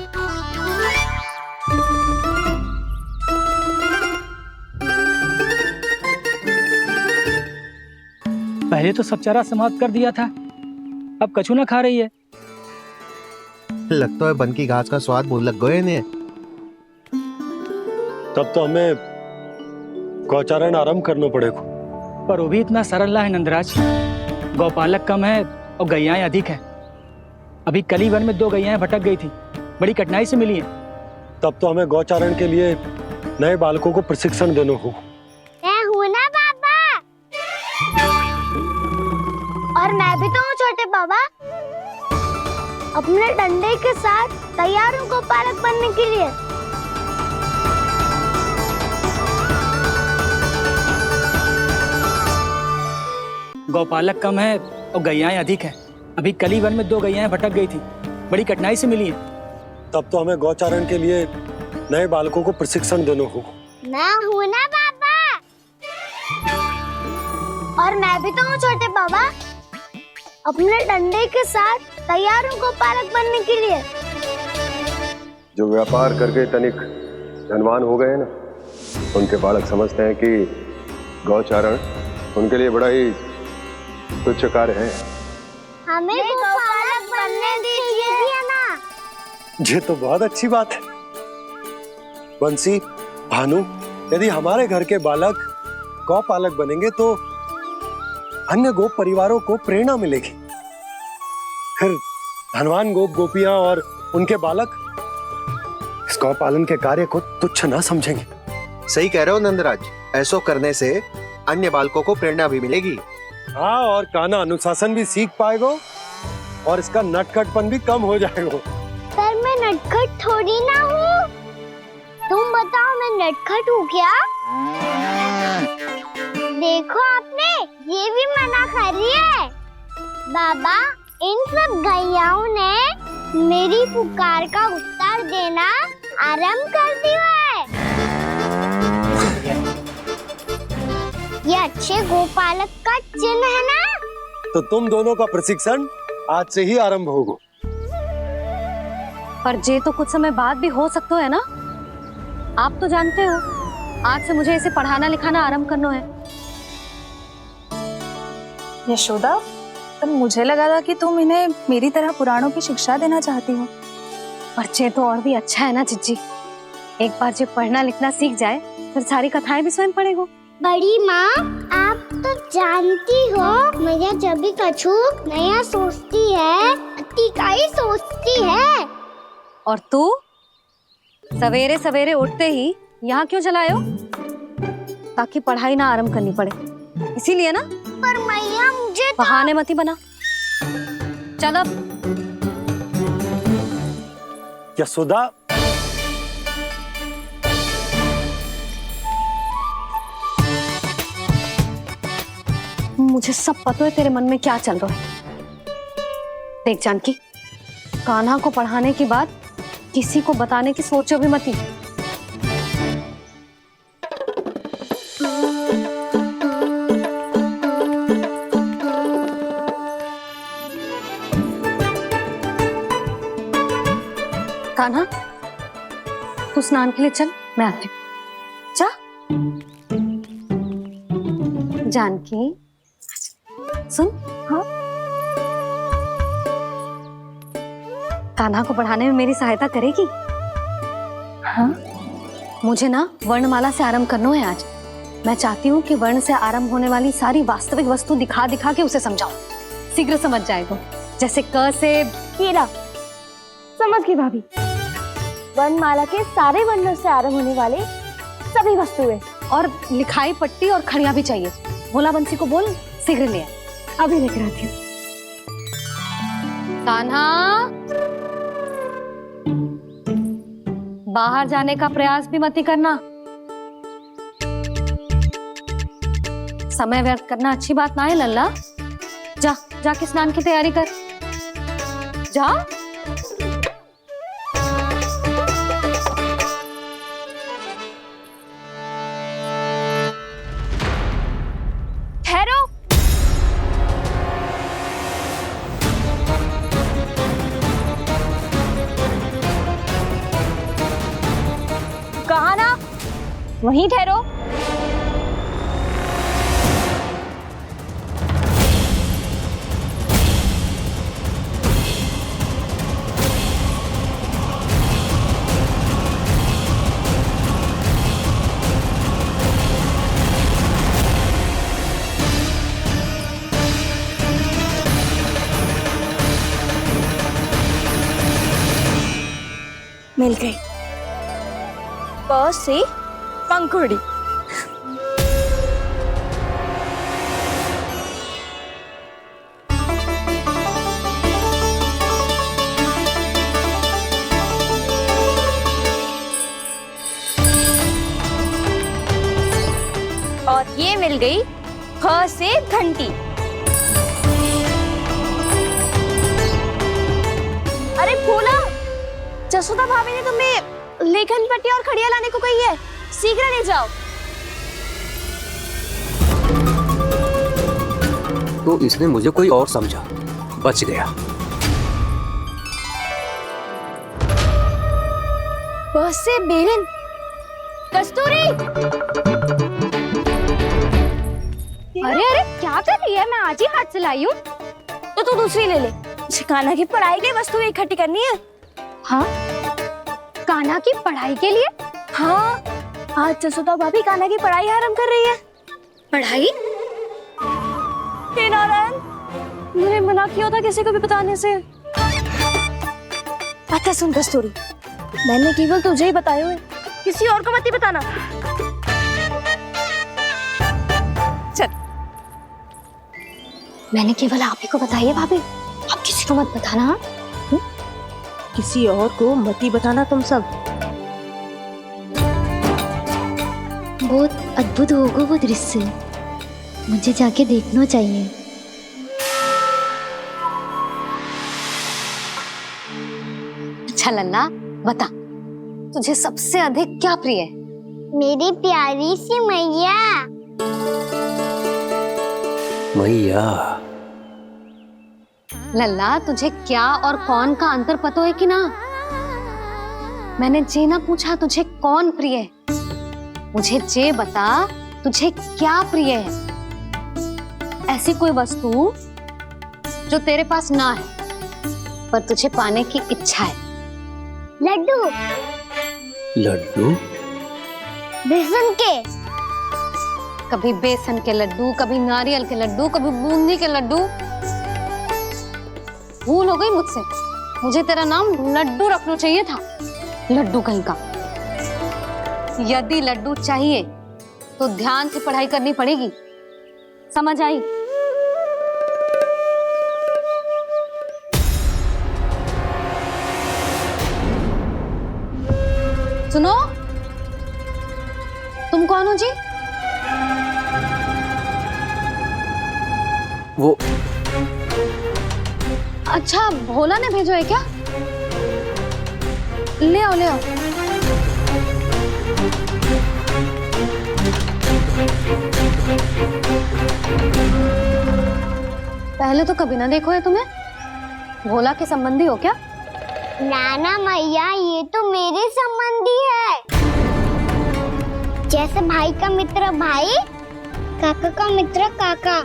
[SPEAKER 8] पहले तो सब चारा समाप्त कर दिया था, अब कछु ना खा रही है।
[SPEAKER 14] लगता है बन की घास का स्वाद भूल लग गए ने।
[SPEAKER 7] तब तो हमें गौचारण आरंभ करना पड़ेगा।
[SPEAKER 8] पर वो भी इतना सरल है नंदराज। गौपालक कम है और गैयाएं अधिक है। अभी कली वन में 2 गैयाएं भटक गई थी, बड़ी कठिनाई से मिली है।
[SPEAKER 7] तब तो हमें गौचारण के लिए नए बालकों को प्रशिक्षण देना होगा।
[SPEAKER 3] मैं हूँ ना बाबा, और मैं भी तो हूँ छोटे बाबा। अपने डंडे के साथ तैयार हूँ गोपालक बनने के लिए।
[SPEAKER 8] गौपालक कम है और गैयाएं अधिक है। अभी कली वन में 2 गैयाएं भटक गई थी, बड़ी कठिनाई से मिली है।
[SPEAKER 7] तब तो हमें गौचारण के लिए नए बालकों को प्रशिक्षण देना होगा।
[SPEAKER 3] मैं हूँ ना बाबा, और मैं भी तो हूँ छोटे बाबा। अपने डंडे के साथ तैयार हूँ गोपालक बनने के लिए।
[SPEAKER 7] जो व्यापार करके तनिक धनवान हो गए ना, उनके बालक समझते हैं कि गौचारण उनके लिए बड़ा ही तुच्छ कार्य है।
[SPEAKER 3] हमें गोपालक बनने दीजिए ना।
[SPEAKER 7] ये तो बहुत अच्छी बात है। बंसी, भानु, यदि हमारे घर के बालक गौपालक बनेंगे तो अन्य गोप परिवारों को प्रेरणा मिलेगी। फिर धनवान गोप गोपियां और उनके बालक इस गौपालन के कार्य को तुच्छ ना समझेंगे।
[SPEAKER 14] सही कह रहे हो नंदराज, ऐसा करने से अन्य बालकों को प्रेरणा भी मिलेगी।
[SPEAKER 7] हाँ, और कान्हा अनुशासन भी सीख पाएगा और इसका नटखटपन भी कम हो जाएगा।
[SPEAKER 3] पर मैं नटखट थोड़ी ना हूँ। तुम बताओ, मैं नटखट हूँ क्या? देखो आपने ये भी मना कर रही है। बाबा, इन सब गैयाओं ने मेरी पुकार का उत्तर देना आरंभ कर दिया है। ये अच्छे गोपालक का चिन्ह है ना?
[SPEAKER 7] तो तुम दोनों का प्रशिक्षण आज से ही आरंभ होगा।
[SPEAKER 4] पर जे तो कुछ समय बाद भी हो सकता है ना। आप तो जानते हो, आज से मुझे इसे पढ़ाना लिखाना आरंभ करना है।
[SPEAKER 5] यशोदा, पर मुझे लगा था कि तुम इन्हें मेरी तरह पुराणों की शिक्षा देना चाहती हो।
[SPEAKER 4] पर जे तो और भी अच्छा है ना जिज्जी। एक बार जो पढ़ना लिखना सीख जाए, फिर सारी कथाएं भी स्वयं पढ़ेगा।
[SPEAKER 3] बड़ी माँ, आप तो जानती हो मैया जब भी कछु नया सोचती है, तीखा ही सोचती है।
[SPEAKER 4] और तू सवेरे सवेरे उठते ही यहाँ क्यों चलाए हो? ताकि पढ़ाई ना आरंभ करनी पड़े, इसीलिए ना।
[SPEAKER 3] पर मैया मुझे
[SPEAKER 4] बहाने मत ही बना। चल अब।
[SPEAKER 7] यशोदा,
[SPEAKER 4] मुझे सब पता है तेरे मन में क्या चल रहा है। देख जानकी, कान्हा को पढ़ाने की बात किसी को बताने की सोचो भी मत ही। कान्हा, तू स्नान के लिए चल, मैं आती हूँ। जा। जानकी सुन। हाँ, कान्हा को पढ़ाने में मेरी सहायता करेगी? हाँ, मुझे ना वर्णमाला से आरंभ करना है आज। मैं चाहती हूँ कि वर्ण से आरंभ होने वाली सारी वास्तविक वस्तु दिखा दिखा के उसे समझाऊं, शीघ्र समझ जाएगा। जैसे क से
[SPEAKER 2] कीड़ा। समझ गई भाभी। वर्णमाला के सारे वर्णों से आरंभ होने वाले सभी वस्तुएं,
[SPEAKER 4] और लिखाई पट्टी और खड़िया भी चाहिए। भोला बंसी को बोल शीघ्र ले आए।
[SPEAKER 2] अभी लेकर आती हूँ।
[SPEAKER 4] कान्हा, बाहर जाने का प्रयास भी मत ही करना। समय व्यर्थ करना अच्छी बात ना है लल्ला। जा, जाके स्नान की तैयारी कर। जा।
[SPEAKER 2] ठहरो। कहा ना, वहीं ठहरो। मिल गई। प से पंखुड़ी। और ये मिल गई ख से घंटी। अरे भोला, जसोदा भाभी ने तुम्हें लेखन पट्टी और खड़िया लाने को कही है, शीघ्र ले जाओ।
[SPEAKER 15] तो इसने मुझे कोई और समझा, बच गया।
[SPEAKER 2] बस से बेलन। कस्तूरी। अरे अरे क्या कर रही है? मैं आज ही हाथ से लाई हूँ। तो तू दूसरी ले ले। कान्हा की पढ़ाई की वस्तुएं इकट्ठी करनी है। हाँ, कान्हा की पढ़ाई के लिए? हाँ, आज जसोदा भाभी कान्हा की पढ़ाई आरंभ कर रही है। पढ़ाई? हे नारायण, मैंने मना किया था किसी को भी बताने से। अच्छा सुन कस्तूरी, मैंने केवल तुझे ही बताए हुए, किसी और को मत ही बताना। चल। मैंने केवल आप ही को बताई है भाभी, आप किसी को मत बताना।
[SPEAKER 16] किसी और को मत ही बताना तुम सब।
[SPEAKER 3] बहुत अद्भुत होगा वो दृश्य, मुझे जाके देखना चाहिए।
[SPEAKER 4] अच्छा लल्ला, बता तुझे सबसे अधिक क्या प्रिय है?
[SPEAKER 3] मेरी प्यारी सी मैया।
[SPEAKER 15] मैया।
[SPEAKER 4] लल्ला, तुझे क्या और कौन का अंतर पता है कि ना? मैंने जे ना पूछा तुझे कौन प्रिय है, मुझे जे बता तुझे क्या प्रिय है। ऐसी कोई वस्तु जो तेरे पास ना है पर तुझे पाने की इच्छा है।
[SPEAKER 3] लड्डू।
[SPEAKER 15] लड्डू?
[SPEAKER 3] बेसन के।
[SPEAKER 4] कभी बेसन के लड्डू, कभी नारियल के लड्डू, कभी बूंदी के लड्डू। भूल हो गई मुझसे, मुझे तेरा नाम लड्डू रखना चाहिए था। लड्डू कहीं का। यदि लड्डू चाहिए तो ध्यान से पढ़ाई करनी पड़ेगी, समझ आई? सुनो, तुम कौन हो जी?
[SPEAKER 15] वो
[SPEAKER 4] अच्छा, भोला ने भेजो है क्या? ले आओ ले आओ। पहले तो कभी ना देखो है तुम्हें। भोला के संबंधी हो क्या?
[SPEAKER 3] नाना मैया, ये तो मेरे संबंधी है। जैसे भाई का मित्र भाई, काका का मित्र काका,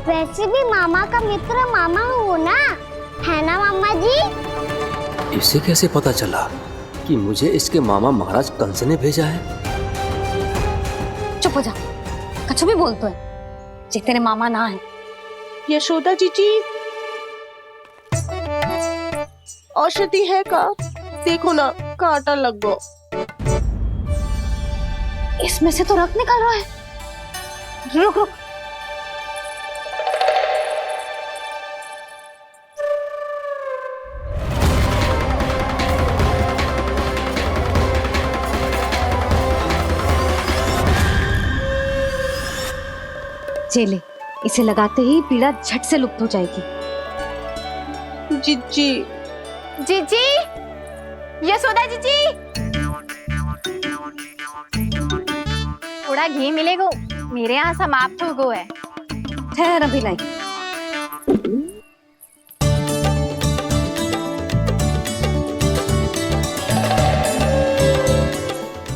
[SPEAKER 3] वैसे भी मामा का मित्र मामा हो ना, है ना मामा जी?
[SPEAKER 15] इसे कैसे पता चला कि मुझे इसके मामा महाराज कंस ने भेजा है?
[SPEAKER 4] चुप हो जा, कछु भी बोलते है जे तेरे मामा ना है।
[SPEAKER 16] यशोदा जीजी, औषधि है का? देखो ना, कांटा लग गो।
[SPEAKER 4] इसमें से तो रक्त निकल रहा है। रुक रुक, चेले, इसे लगाते ही पीड़ा झट से लुप्त हो जाएगी।
[SPEAKER 16] जीजी,
[SPEAKER 5] जीजी, यशोदा जीजी, थोड़ा घी मिलेगा? मेरे यहाँ समाप्त हो गो है।
[SPEAKER 4] ठहर अभी लाई।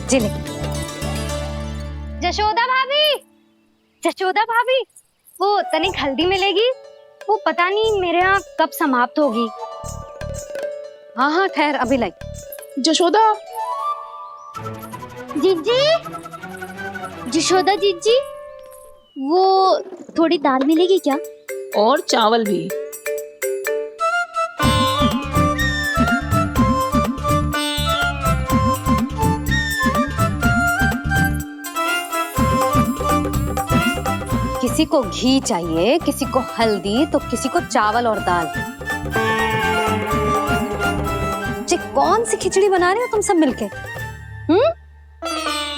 [SPEAKER 4] चले।
[SPEAKER 3] जशोदा भाभी, जशोदा भाभी, वो तनिक हल्दी मिलेगी? वो पता नहीं मेरे यहाँ कब समाप्त होगी।
[SPEAKER 4] हाँ हाँ ठहर अभी लाई।
[SPEAKER 16] जशोदा,
[SPEAKER 3] जीजी, जशोदा जीजी, वो थोड़ी दाल मिलेगी क्या?
[SPEAKER 16] और चावल भी।
[SPEAKER 4] किसी को घी चाहिए, किसी को हल्दी, तो किसी को चावल और दाल। जे कौन सी खिचड़ी बना रहे हो तुम सब मिलके?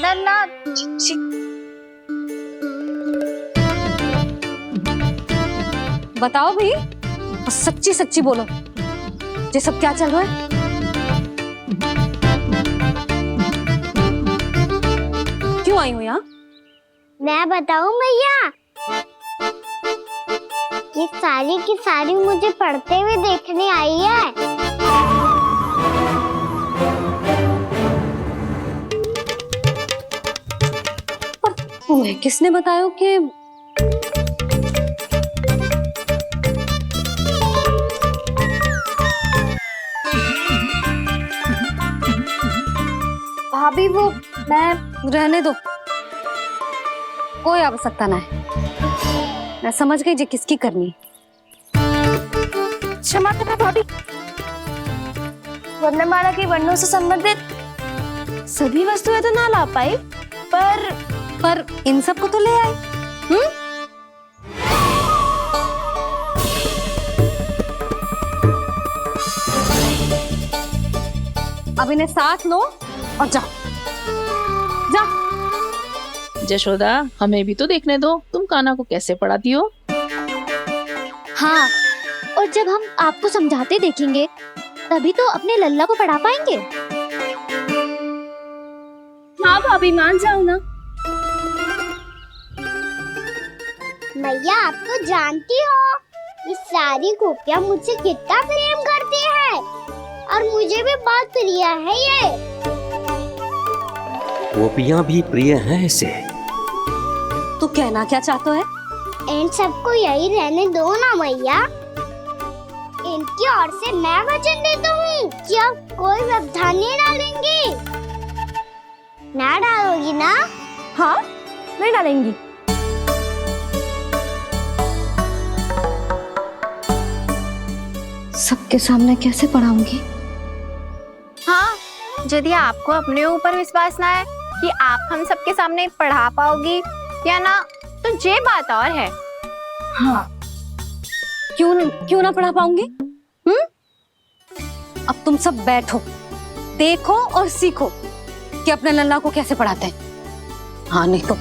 [SPEAKER 5] नन्ना,
[SPEAKER 4] बताओ भाई, और सच्ची सच्ची बोलो, ये सब क्या चल रहा है? क्यों आई हो यहाँ?
[SPEAKER 3] मैं बताऊं भैया, ये सारी की सारी मुझे पढ़ते हुए देखने आई है।
[SPEAKER 4] पर तुम्हें किसने बताया कि
[SPEAKER 5] भाभी वो मैं
[SPEAKER 4] रहने दो, कोई आवश्यकता ना है। मैं समझ गई जे किसकी करनी।
[SPEAKER 5] क्षमा करना भाभी, वर्णमाला के वर्णों से संबंधित सभी वस्तुएं तो ना ला पाई,
[SPEAKER 4] पर इन सब को तो ले आए। अब इन्हें साथ लो और जाओ। जा।
[SPEAKER 16] जशोदा, हमें भी तो देखने दो, तुम कान्हा को कैसे पढ़ाती हो।
[SPEAKER 3] हाँ, और जब हम आपको समझाते देखेंगे तभी तो अपने लल्ला को पढ़ा पाएंगे।
[SPEAKER 2] हाँ भाभी, मान जाओ ना।
[SPEAKER 3] मैया, आप तो जानती हो ये सारी गोपियां मुझसे कितना प्रेम करती है, और मुझे भी बहुत प्रिय है ये।
[SPEAKER 15] गोपियां भी प्रिय हैं इसे।
[SPEAKER 4] तू कहना क्या चाहता है?
[SPEAKER 3] इन सबको यही रहने दो ना मैया। इनकी ओर से मैं वचन देता हूँ कि अब कोई व्यवधान नहीं डालेंगी। ना डालोगी ना?
[SPEAKER 2] हाँ, नहीं डालेंगी।
[SPEAKER 4] सबके सामने कैसे पढ़ाऊंगी?
[SPEAKER 5] हाँ, यदि आपको अपने ऊपर विश्वास ना है कि आप हम सबके सामने पढ़ा पाओगी या ना, तो ये बात और है।
[SPEAKER 4] हाँ, क्यों ना पढ़ा पाऊंगी? अब तुम सब बैठो, देखो और सीखो कि अपने लल्ला को कैसे पढ़ाते हैं। हाँ, नहीं तो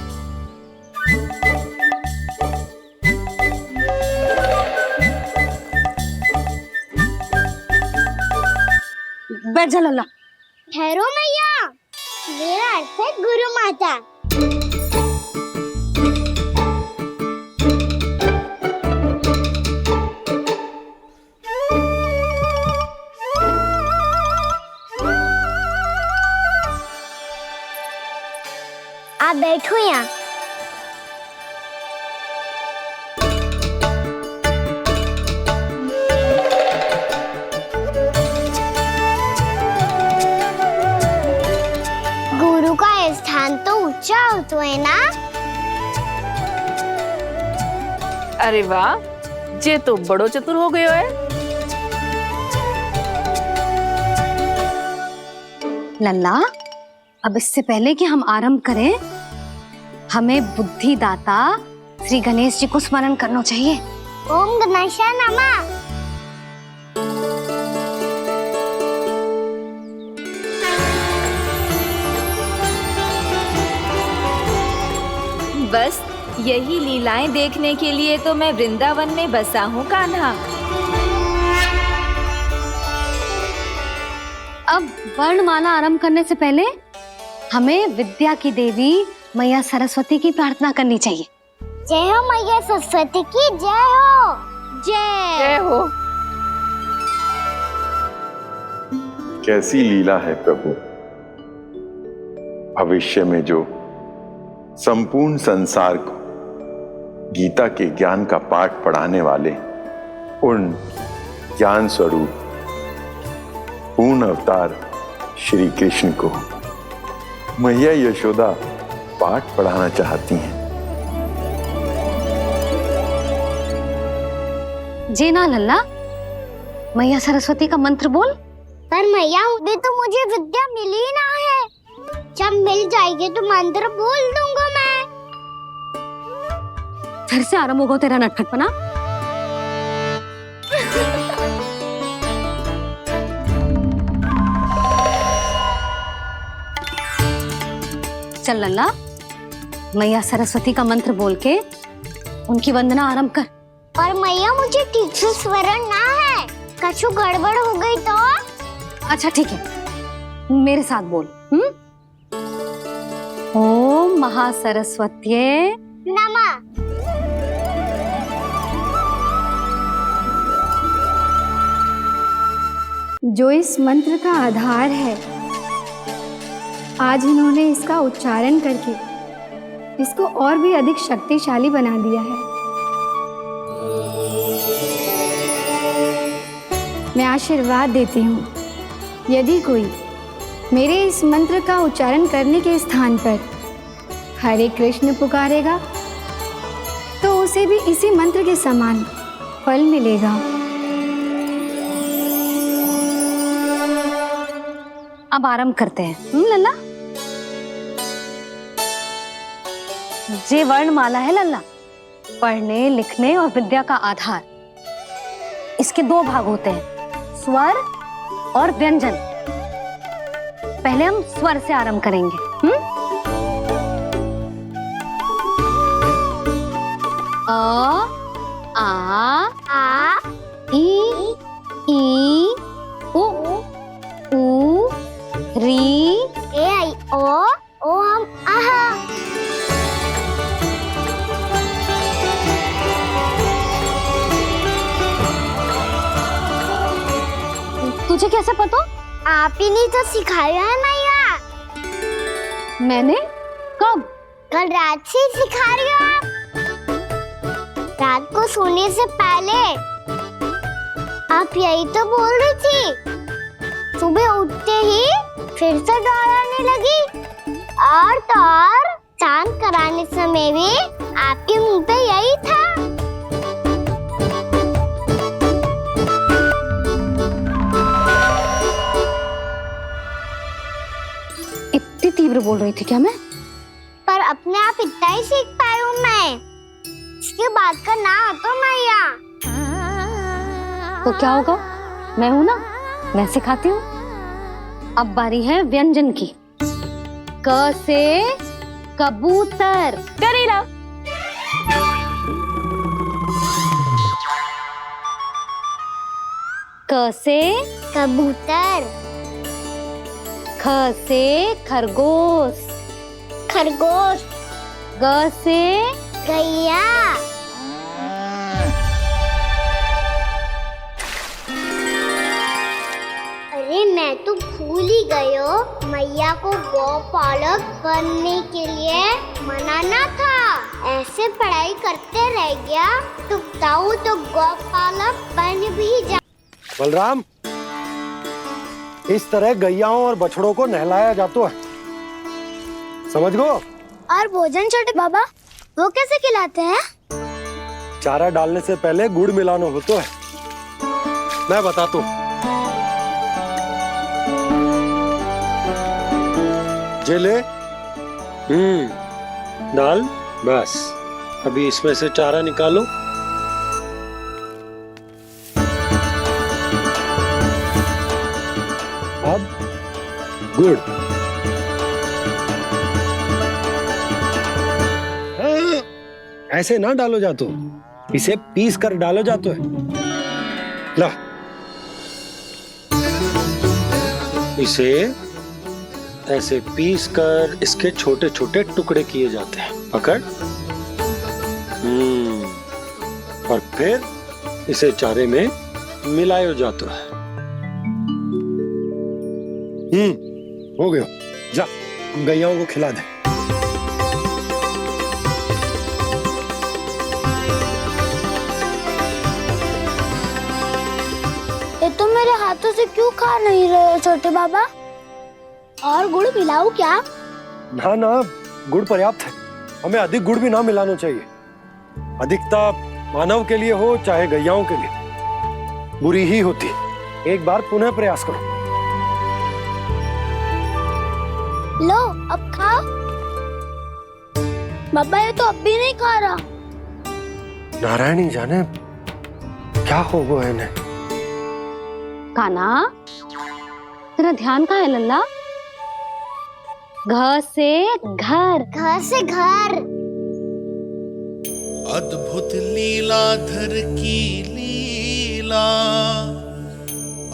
[SPEAKER 4] बैठ जा लल्ला।
[SPEAKER 3] ठहरो मैया, मेरा अर्थ है गुरु माता। आप बैठो यहाँ। गुरु का स्थान तो ऊंचा होता है ना।
[SPEAKER 16] अरे वाह, जे तो बड़ो चतुर हो गयो है।
[SPEAKER 4] लल्ला, अब इससे पहले कि हम आरंभ करें, हमें बुद्धिदाता श्री गणेश जी को स्मरण करना चाहिए।
[SPEAKER 3] ओम गणेशाय नमः।
[SPEAKER 5] बस यही लीलाएं देखने के लिए तो मैं वृंदावन में बसा हूँ कान्हा।
[SPEAKER 4] अब वर्णमाला आरंभ करने से पहले हमें विद्या की देवी मैया सरस्वती की प्रार्थना करनी चाहिए।
[SPEAKER 3] जय हो मैया सरस्वती की जय हो।
[SPEAKER 16] जय हो।
[SPEAKER 17] कैसी लीला है प्रभु। भविष्य में जो संपूर्ण संसार को गीता के ज्ञान का पाठ पढ़ाने वाले उन ज्ञान स्वरूप पूर्ण अवतार श्री कृष्ण को मैया यशोदा पाठ पढ़ाना चाहती हैं।
[SPEAKER 4] जी ना लल्ला, मैया सरस्वती का मंत्र बोल।
[SPEAKER 3] पर मैया अभी तो मुझे विद्या मिली ना है। जब मिल जाएगी तो मंत्र बोल दूंगा मैं।
[SPEAKER 4] फिर से आरंभ होगा तेरा नटखटपना। चल लल्ला, मैया सरस्वती का मंत्र बोल के उनकी वंदना आरंभ कर।
[SPEAKER 3] पर मैया मुझे ठीक से स्मरण ना है, कछु गड़बड़ हो गई तो?
[SPEAKER 4] अच्छा ठीक है, मेरे साथ बोल। ओम महासरस्वत्यै
[SPEAKER 3] नमः।
[SPEAKER 18] जो इस मंत्र का आधार है, आज इन्होंने इसका उच्चारण करके इसको और भी अधिक शक्तिशाली बना दिया है। मैं आशीर्वाद देती हूँ, यदि कोई मेरे इस मंत्र का उच्चारण करने के स्थान पर हरे कृष्ण पुकारेगा तो उसे भी इसी मंत्र के समान फल मिलेगा।
[SPEAKER 4] अब आरंभ करते हैं। लल्ला, जे वर्णमाला है लल्ला, पढ़ने लिखने और विद्या का आधार। इसके दो भाग होते हैं, स्वर और व्यंजन। पहले हम स्वर से आरंभ करेंगे। अ, आ, ई, उ, री,
[SPEAKER 3] ए, आई, ओ हम आहा।
[SPEAKER 4] तुझे कैसे पता?
[SPEAKER 3] आप ही नहीं तो सिखाया है मैया।
[SPEAKER 4] मैंने? कब?
[SPEAKER 3] कल रात से सिखा रही हो आप। रात को सोने से पहले आप यही तो बोल रही थी। सुबह उठते ही फिर से दोहराने लगी, और तो और स्नान कराने समय भी आपके मुंह पे यही था।
[SPEAKER 4] इतनी तीव्र बोल रही थी क्या मैं?
[SPEAKER 3] पर अपने आप इतना ही सीख पाई हूँ मैं। इसके बाद का ना तो मैया।
[SPEAKER 4] तो क्या होगा? मैं हूं ना, मैं सिखाती हूँ। अब बारी है व्यंजन की। क से कबूतर।
[SPEAKER 5] करेला।
[SPEAKER 4] क से
[SPEAKER 3] कबूतर।
[SPEAKER 4] ख से खरगोश।
[SPEAKER 3] खरगोश।
[SPEAKER 4] ग से
[SPEAKER 3] गैया। अरे है, तुम भूल ही गए हो मैया को गौपालक बनने के लिए मनाना था। ऐसे पढ़ाई करते रह गया तो ताऊ तो गौपालक बन भी जा।
[SPEAKER 7] बलराम, इस तरह गैयाओं और बछड़ों को नहलाया जाता है, समझ गो।
[SPEAKER 2] और भोजन छोटे बाबा वो कैसे खिलाते हैं?
[SPEAKER 7] चारा डालने से पहले गुड़ मिलाना होता है, मैं बताता हूँ। जे ले, डाल, बस। अभी इसमें से चारा निकालो। अब गुड़। ऐसे ना डालो जातो, इसे पीस कर डालो जातो है। ला, इसे ऐसे पीस कर इसके छोटे छोटे टुकड़े किए जाते हैं। पकड़। और फिर इसे चारे में मिलाया जाता है। हो गया, जा गैयाओं को खिला दे।
[SPEAKER 2] ये तो मेरे हाथों से क्यों खा नहीं रहे हो छोटे बाबा? और गुड़ मिलाऊं क्या?
[SPEAKER 7] ना ना, गुड़ पर्याप्त है। हमें अधिक गुड़ भी ना मिलाना चाहिए। अधिकता मानव के लिए हो चाहे गैयाओं के लिए बुरी ही होती। एक बार पुनः प्रयास करो।
[SPEAKER 2] लो अब खाओ। बाबा ये तो अब भी नहीं खा रहा।
[SPEAKER 7] नारायणी जाने क्या हो गया इन्हें।
[SPEAKER 4] कान्हा, तेरा ध्यान कहाँ है लल्ला? घर से घर,
[SPEAKER 3] घर से घर।
[SPEAKER 11] अद्भुत लीलाधर की लीला,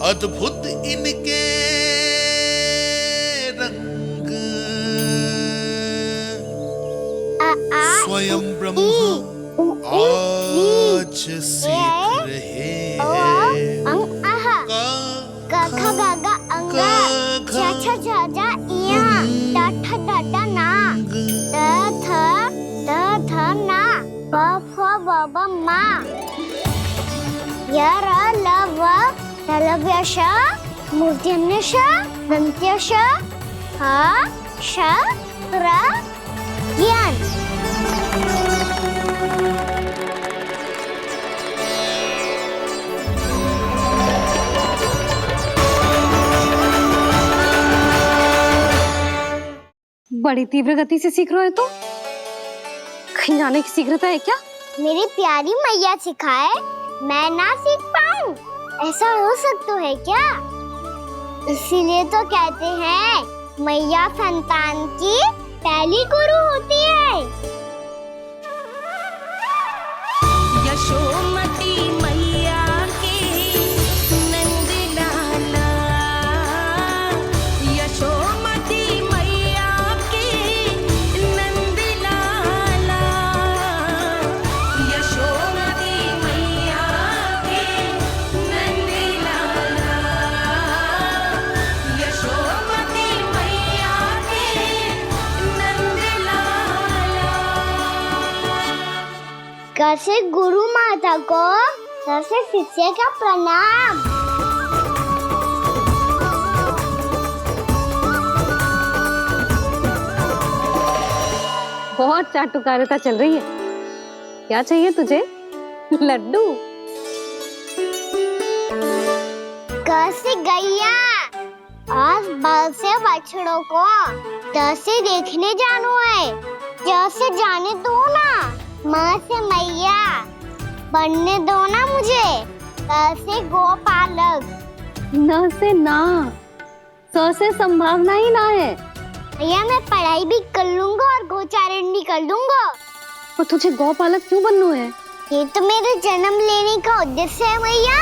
[SPEAKER 11] अद्भुत इनके रंग, स्वयं ब्रह्म आज सीख रहे हैं।
[SPEAKER 3] गा गा गा अंगा, छा छा छा जा इया, टा ठा टा टा ना, ध ना, प फ ब ब मा, य र ल व लव्य श, मूर्धन्य श, दन्त्य श, ह श र ज्ञान।
[SPEAKER 4] बड़ी तीव्र गति से सीख रहे हो तो कहीं जाने की शीघ्रता है क्या?
[SPEAKER 3] मेरी प्यारी मैया सिखाए, मैं ना सीख पाऊं, ऐसा हो सकता है क्या? इसीलिए तो कहते हैं मैया संतान की पहली गुरु होती है।
[SPEAKER 11] यशोमती मैया की नंद लाला, यशोमती मैया की नंद लाला, यशोमती मैया की नंद लाला, यशोमती मैया की नंद लाला।
[SPEAKER 3] कैसे गुरु माता को, कैसे शिष्य का प्रणाम।
[SPEAKER 4] बहुत चाटुकारिता चल रही है। क्या चाहिए तुझे? लड्डू?
[SPEAKER 3] कैसे गैया आज बल से बछड़ों को कैसे देखने जानो है, कैसे जाने दो ना, माँ से मैया बनने दो ना मुझे, कैसे गोपालक।
[SPEAKER 4] न से ना, स से संभावना ही ना है।
[SPEAKER 3] भैया मैं पढ़ाई भी कर लूंगा और गोचारण भी कर दूंगा।
[SPEAKER 4] और तुझे गौपालक क्यों बनना है?
[SPEAKER 3] ये तो मेरे जन्म लेने का उद्देश्य है मैया।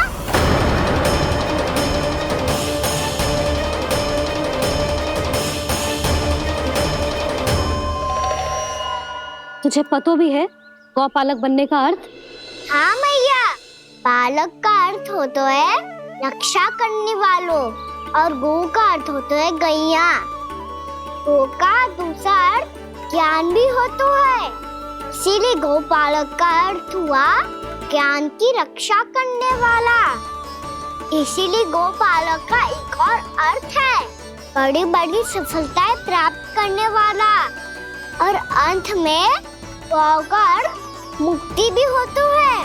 [SPEAKER 4] तुझे पता भी है गौपालक बनने का अर्थ?
[SPEAKER 3] हाँ मैया, पालक का अर्थ होता है रक्षा करने वालों, और गो का अर्थ होता है गैया। गो का दूसरा अर्थ ज्ञान भी होता है, इसीलिए गोपालक का अर्थ हुआ ज्ञान की रक्षा करने वाला। इसीलिए गोपालक का एक और अर्थ है बड़ी बड़ी सफलताएं प्राप्त करने वाला, और अंत में गौ का अर्थ मुक्ति भी होता है।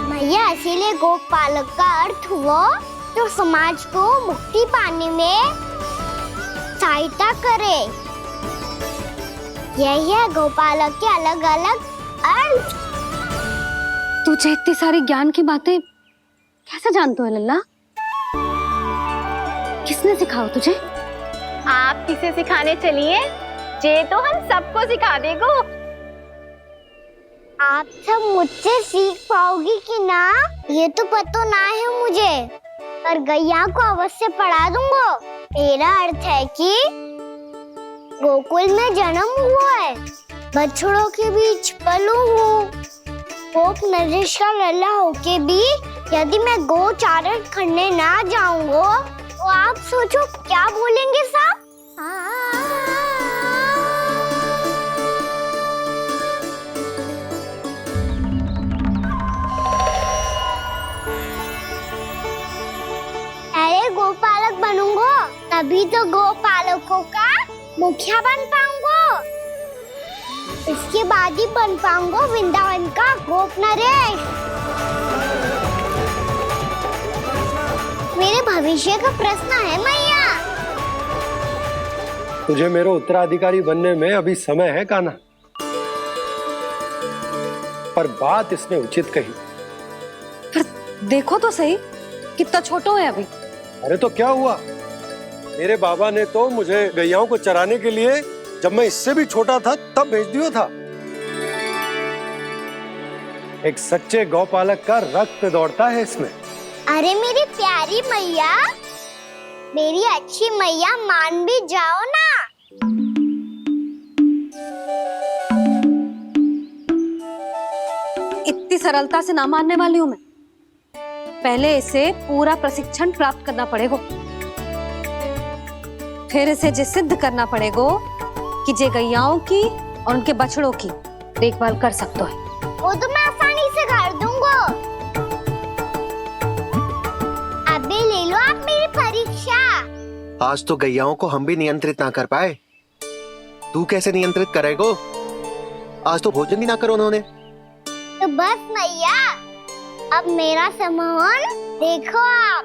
[SPEAKER 3] मैया इसीलिए गोपालक का अर्थ हुआ जो समाज को मुक्ति पाने में सहायता करे। यही है गोपालक के अलग अलग अर्थ।
[SPEAKER 4] तुझे इतनी सारी ज्ञान की बातें कैसे जानते हो लल्ला? किसने सिखाओ तुझे?
[SPEAKER 19] आप किसे सिखाने चलिए, जे तो हम सबको सिखा देगो।
[SPEAKER 3] आप सब मुझसे सीख पाओगी कि ना ये तो पता ना है मुझे, पर गैया को अवश्य पढ़ा दूंगा। मेरा अर्थ है कि गोकुल में जन्म हुआ है, बछड़ों के बीच पलू हूँ, गोप नरेश का लल्ला होके भी यदि मैं गोचारण करने ना जाऊंगा तो आप सोचो क्या बोलेंगे साहब? अरे गोपालक बनूंगा तभी तो गोपालकों का मुखिया बन पाऊंगा, इसके बाद ही बन पाऊंगा वृंदावन का गोप नरेश। मेरे भविष्य का प्रश्न है मैया।
[SPEAKER 7] तुझे मेरा उत्तराधिकारी बनने में अभी समय है कान्हा, पर बात इसने उचित कही।
[SPEAKER 4] पर देखो तो सही कितना छोटो है अभी।
[SPEAKER 7] अरे तो क्या हुआ, मेरे बाबा ने तो मुझे गैयाओं को चराने के लिए जब मैं इससे भी छोटा था तब भेज दिया था। एक सच्चे गौपालक का रक्त दौड़ता है इसमें।
[SPEAKER 3] अरे मेरी प्यारी मैया, मेरी अच्छी मैया, मान भी जाओ ना।
[SPEAKER 4] इतनी सरलता से ना मानने वाली हूं मैं। पहले इसे पूरा प्रशिक्षण प्राप्त करना पड़ेगा, फिर इसे जे सिद्ध करना पड़ेगा कि जे गैयाओं की और उनके बछड़ों की देखभाल कर सकते है।
[SPEAKER 3] वो तो मैं आसानी से कर दूंगा। अबे ले लो आप मेरी परीक्षा।
[SPEAKER 14] आज तो गैयाओं को हम भी नियंत्रित ना कर पाए, तू कैसे नियंत्रित करेगो? आज तो भोजन ही ना करो उन्होंने।
[SPEAKER 3] तो बस मैया, अब मेरा सम्मान देखो आप।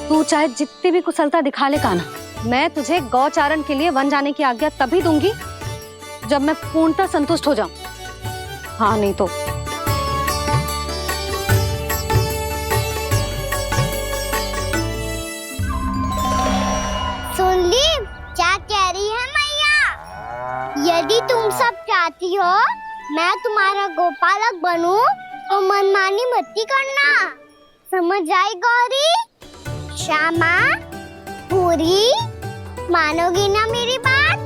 [SPEAKER 4] तू चाहे जितनी भी कुशलता दिखा ले कान्हा, मैं तुझे गौचारण के लिए वन जाने की आज्ञा तभी दूंगी जब मैं पूर्णतः संतुष्ट हो जाऊं। हाँ नहीं तो
[SPEAKER 3] सुन ली क्या कह रही है मैया? यदि तुम सब चाहती हो मैं तुम्हारा गोपालक बनूं तो मनमानी मत करना, समझ आई गौरी? श्यामा, पूरी, मानोगी ना मेरी बात?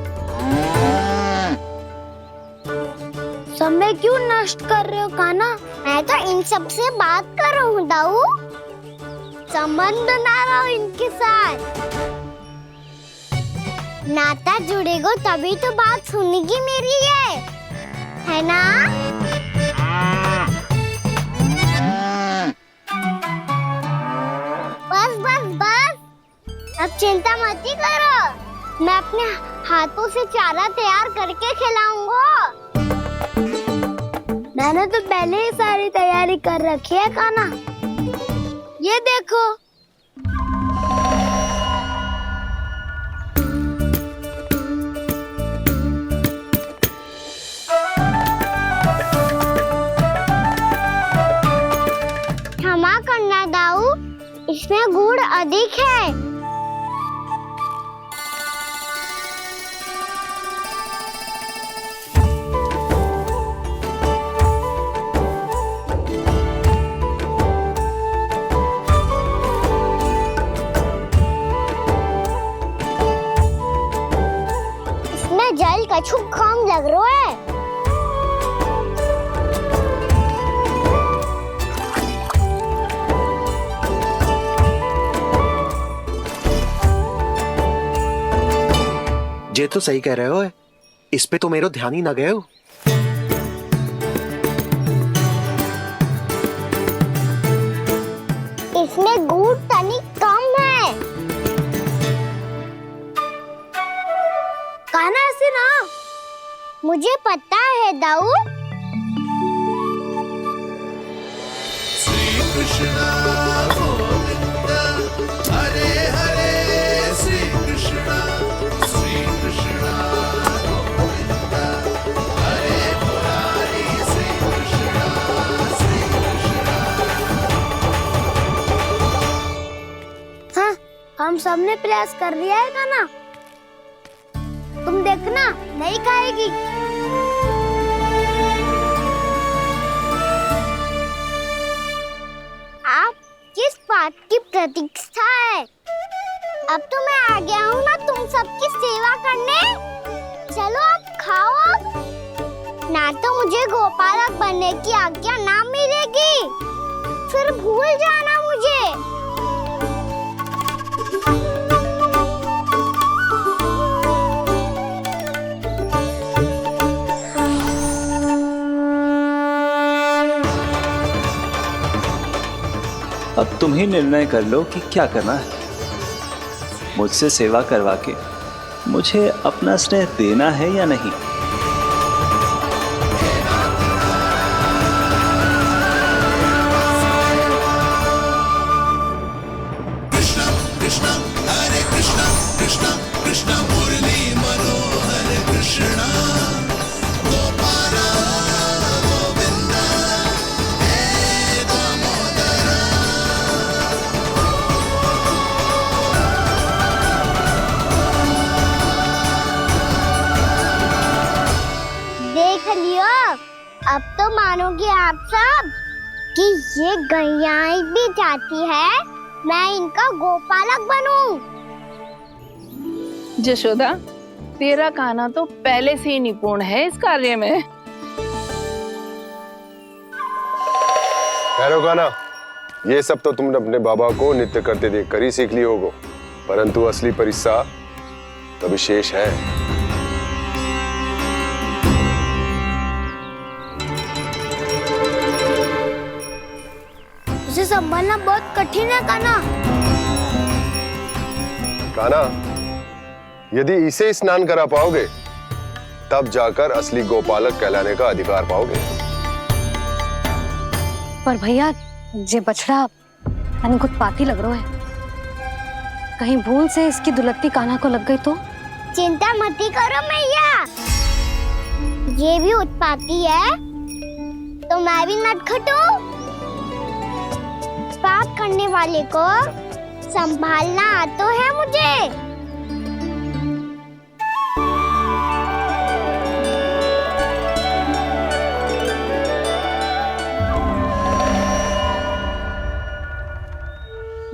[SPEAKER 3] समय क्यों नष्ट कर रहे हो कान्हा? मैं तो इन सब से बात कर रहा हूँ दाऊ, संबंध बना रहा हूँ इनके साथ। नाता जुड़ेगा तभी तो बात सुनेगी मेरी है ना? बस बस बस, अब चिंता मत ही करो, मैं अपने हाथों से चारा तैयार करके खिलाऊंगा। मैंने तो पहले ही सारी तैयारी कर रखी है कान्हा, ये देखो। क्षमा करना दाऊ, इसमें गुड़ अधिक है। जुकाम लग रहा है।
[SPEAKER 14] ये तो सही कह रहे हो, इस पे तो मेरो ध्यान ही ना गए हो।
[SPEAKER 3] इसमें गुड़ तनिक कम है।
[SPEAKER 2] कान्हा ऐसे ना।
[SPEAKER 3] मुझे पता है दाऊ।
[SPEAKER 11] श्री कृष्ण गोविंद हरे हरे श्री कृष्ण गोविंद हरे मुरारी श्री कृष्ण
[SPEAKER 2] हाँ, हम सबने प्रयास कर लिया है कान्हा। तुम देखना नहीं खाएगी।
[SPEAKER 3] आप किस बात की प्रतीक्षा है? अब तो मैं आ गया हूँ ना तुम सबकी सेवा करने। चलो आप खाओ अब। ना तो मुझे गोपालक बनने की आज्ञा ना मिलेगी, फिर भूल जाना मुझे।
[SPEAKER 1] अब तुम ही निर्णय कर लो कि क्या करना है। मुझसे सेवा करवा के मुझे अपना स्नेह देना है या नहीं।
[SPEAKER 11] कृष्ण कृष्ण हरे कृष्ण कृष्ण कृष्ण मुरली मनोहर कृष्ण गोपाल गोविंद हे दामोदर।
[SPEAKER 3] देख लियो, अब तो मानोगे आप सब कि ये गैयाएं भी चाहती है मैं इनका गोपालक बनूं।
[SPEAKER 16] जशोदा, तेरा कान्हा तो पहले से ही निपुण है इस कार्य में।
[SPEAKER 12] खैर गाना, ये सब तो तुमने अपने बाबा को नृत्य करते देख कर ही सीख ली होगो, परंतु असली परिस्सा तो विशेष है।
[SPEAKER 2] उसे संभालना बहुत कठिन है कान्हा।
[SPEAKER 12] कान्हा, यदि इसे स्नान करा पाओगे तब जाकर असली गोपालक कहलाने का अधिकार पाओगे।
[SPEAKER 4] पर भैया, ये बछड़ा कुछ पाती लग रहा है। कहीं भूल से इसकी दुलत्ती कान्हा को लग गई तो?
[SPEAKER 3] चिंता मत करो मैया, ये भी उत्पाती है तो मैं भी नटखट हूँ। पाप करने वाले को संभालना आता है मुझे।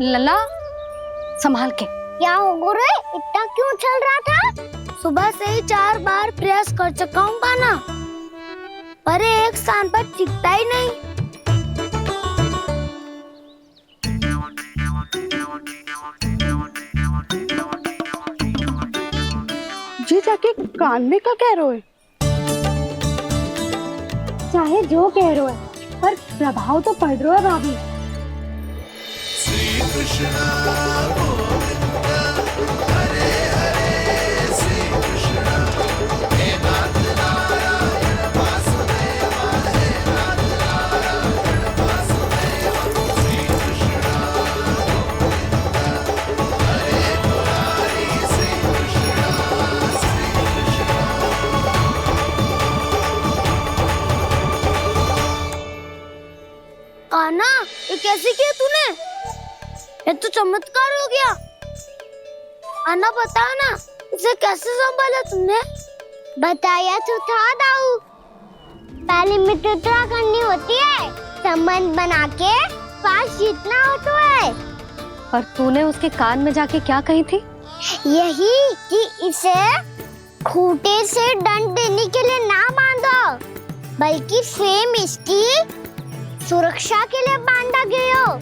[SPEAKER 4] लला, संभाल के।
[SPEAKER 3] क्या हो गुरु, इतना क्यों चल रहा था?
[SPEAKER 2] सुबह से ही 4 बार प्रयास कर चुका हूँ कान्हा, पर एक स्थान पर टिकता ही नहीं।
[SPEAKER 9] जी जाके कान में का कह रहे हो?
[SPEAKER 18] चाहे जो कह रहे हो, पर प्रभाव तो पड़ रहा है भाभी।
[SPEAKER 11] श्री कृष्ण गोविंद हरे हरे श्री कृष्ण हे नाथ नारायण वासुदेव हे नाथ नारायण वासुदेव श्री कृष्ण गोविंद हरे मुरारी श्री कृष्ण
[SPEAKER 2] कान्हा, ये कैसे किया तूने? ये तो चमत्कार हो गया। अन्ना बताओ ना, इसे कैसे संभाला तुमने?
[SPEAKER 3] बताया तो था दाऊ, पहले मित्रता करनी होती है, संबंध बना के पास जीतना होता है।
[SPEAKER 4] पर तूने उसके कान में जाके क्या कही थी?
[SPEAKER 3] यही कि इसे खूंटे से दंड देने के लिए ना बांधो, बल्कि स्वयं इसकी सुरक्षा के लिए बांधा गया हो,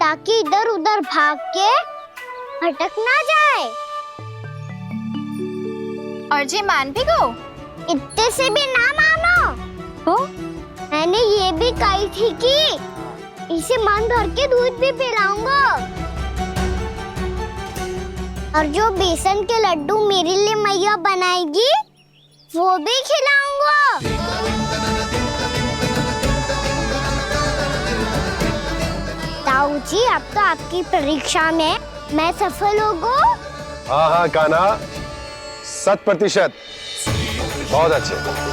[SPEAKER 3] ताकि इधर उधर भाग के भटक ना जाए।
[SPEAKER 19] और जी मान भी गो?
[SPEAKER 3] इतने से भी ना मानो। तो मैंने ये भी कही थी कि इसे मन भर के दूध भी पिलाऊंगा, और जो बेसन के लड्डू मेरे लिए मैया बनाएगी वो भी खिलाऊंगा। ताऊ जी, अब तो आपकी परीक्षा में मैं सफल होगा।
[SPEAKER 12] हाँ हाँ कान्हा, 100%। बहुत अच्छे।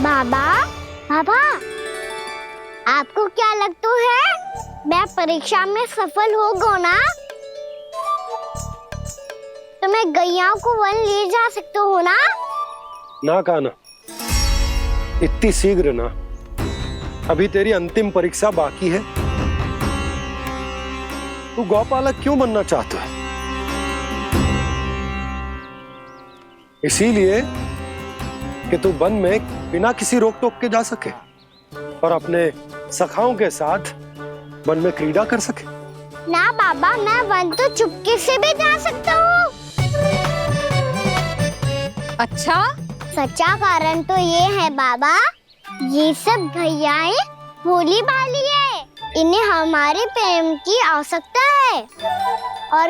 [SPEAKER 3] बाबा, बाबा, आपको क्या लगता है मैं परीक्षा में सफल होगा ना? तो मैं गैया को वन ले जा सकता हूँ ना?
[SPEAKER 7] ना कान्हा, इतनी शीघ्र ना। अभी तेरी अंतिम परीक्षा बाकी है। तू गौपालक क्यों बनना चाहता है? इसीलिए कि तू वन में बिना किसी रोक टोक के जा सके और अपने सखाओं के साथ वन में क्रीड़ा कर सके।
[SPEAKER 3] ना बाबा, मैं वन तो चुपके से भी जा सकता हूँ।
[SPEAKER 4] अच्छा?
[SPEAKER 3] सच्चा कारण तो ये है बाबा, ये सब भैयाएं भोली भाली है, इन्हें हमारे प्रेम की आवश्यकता है। और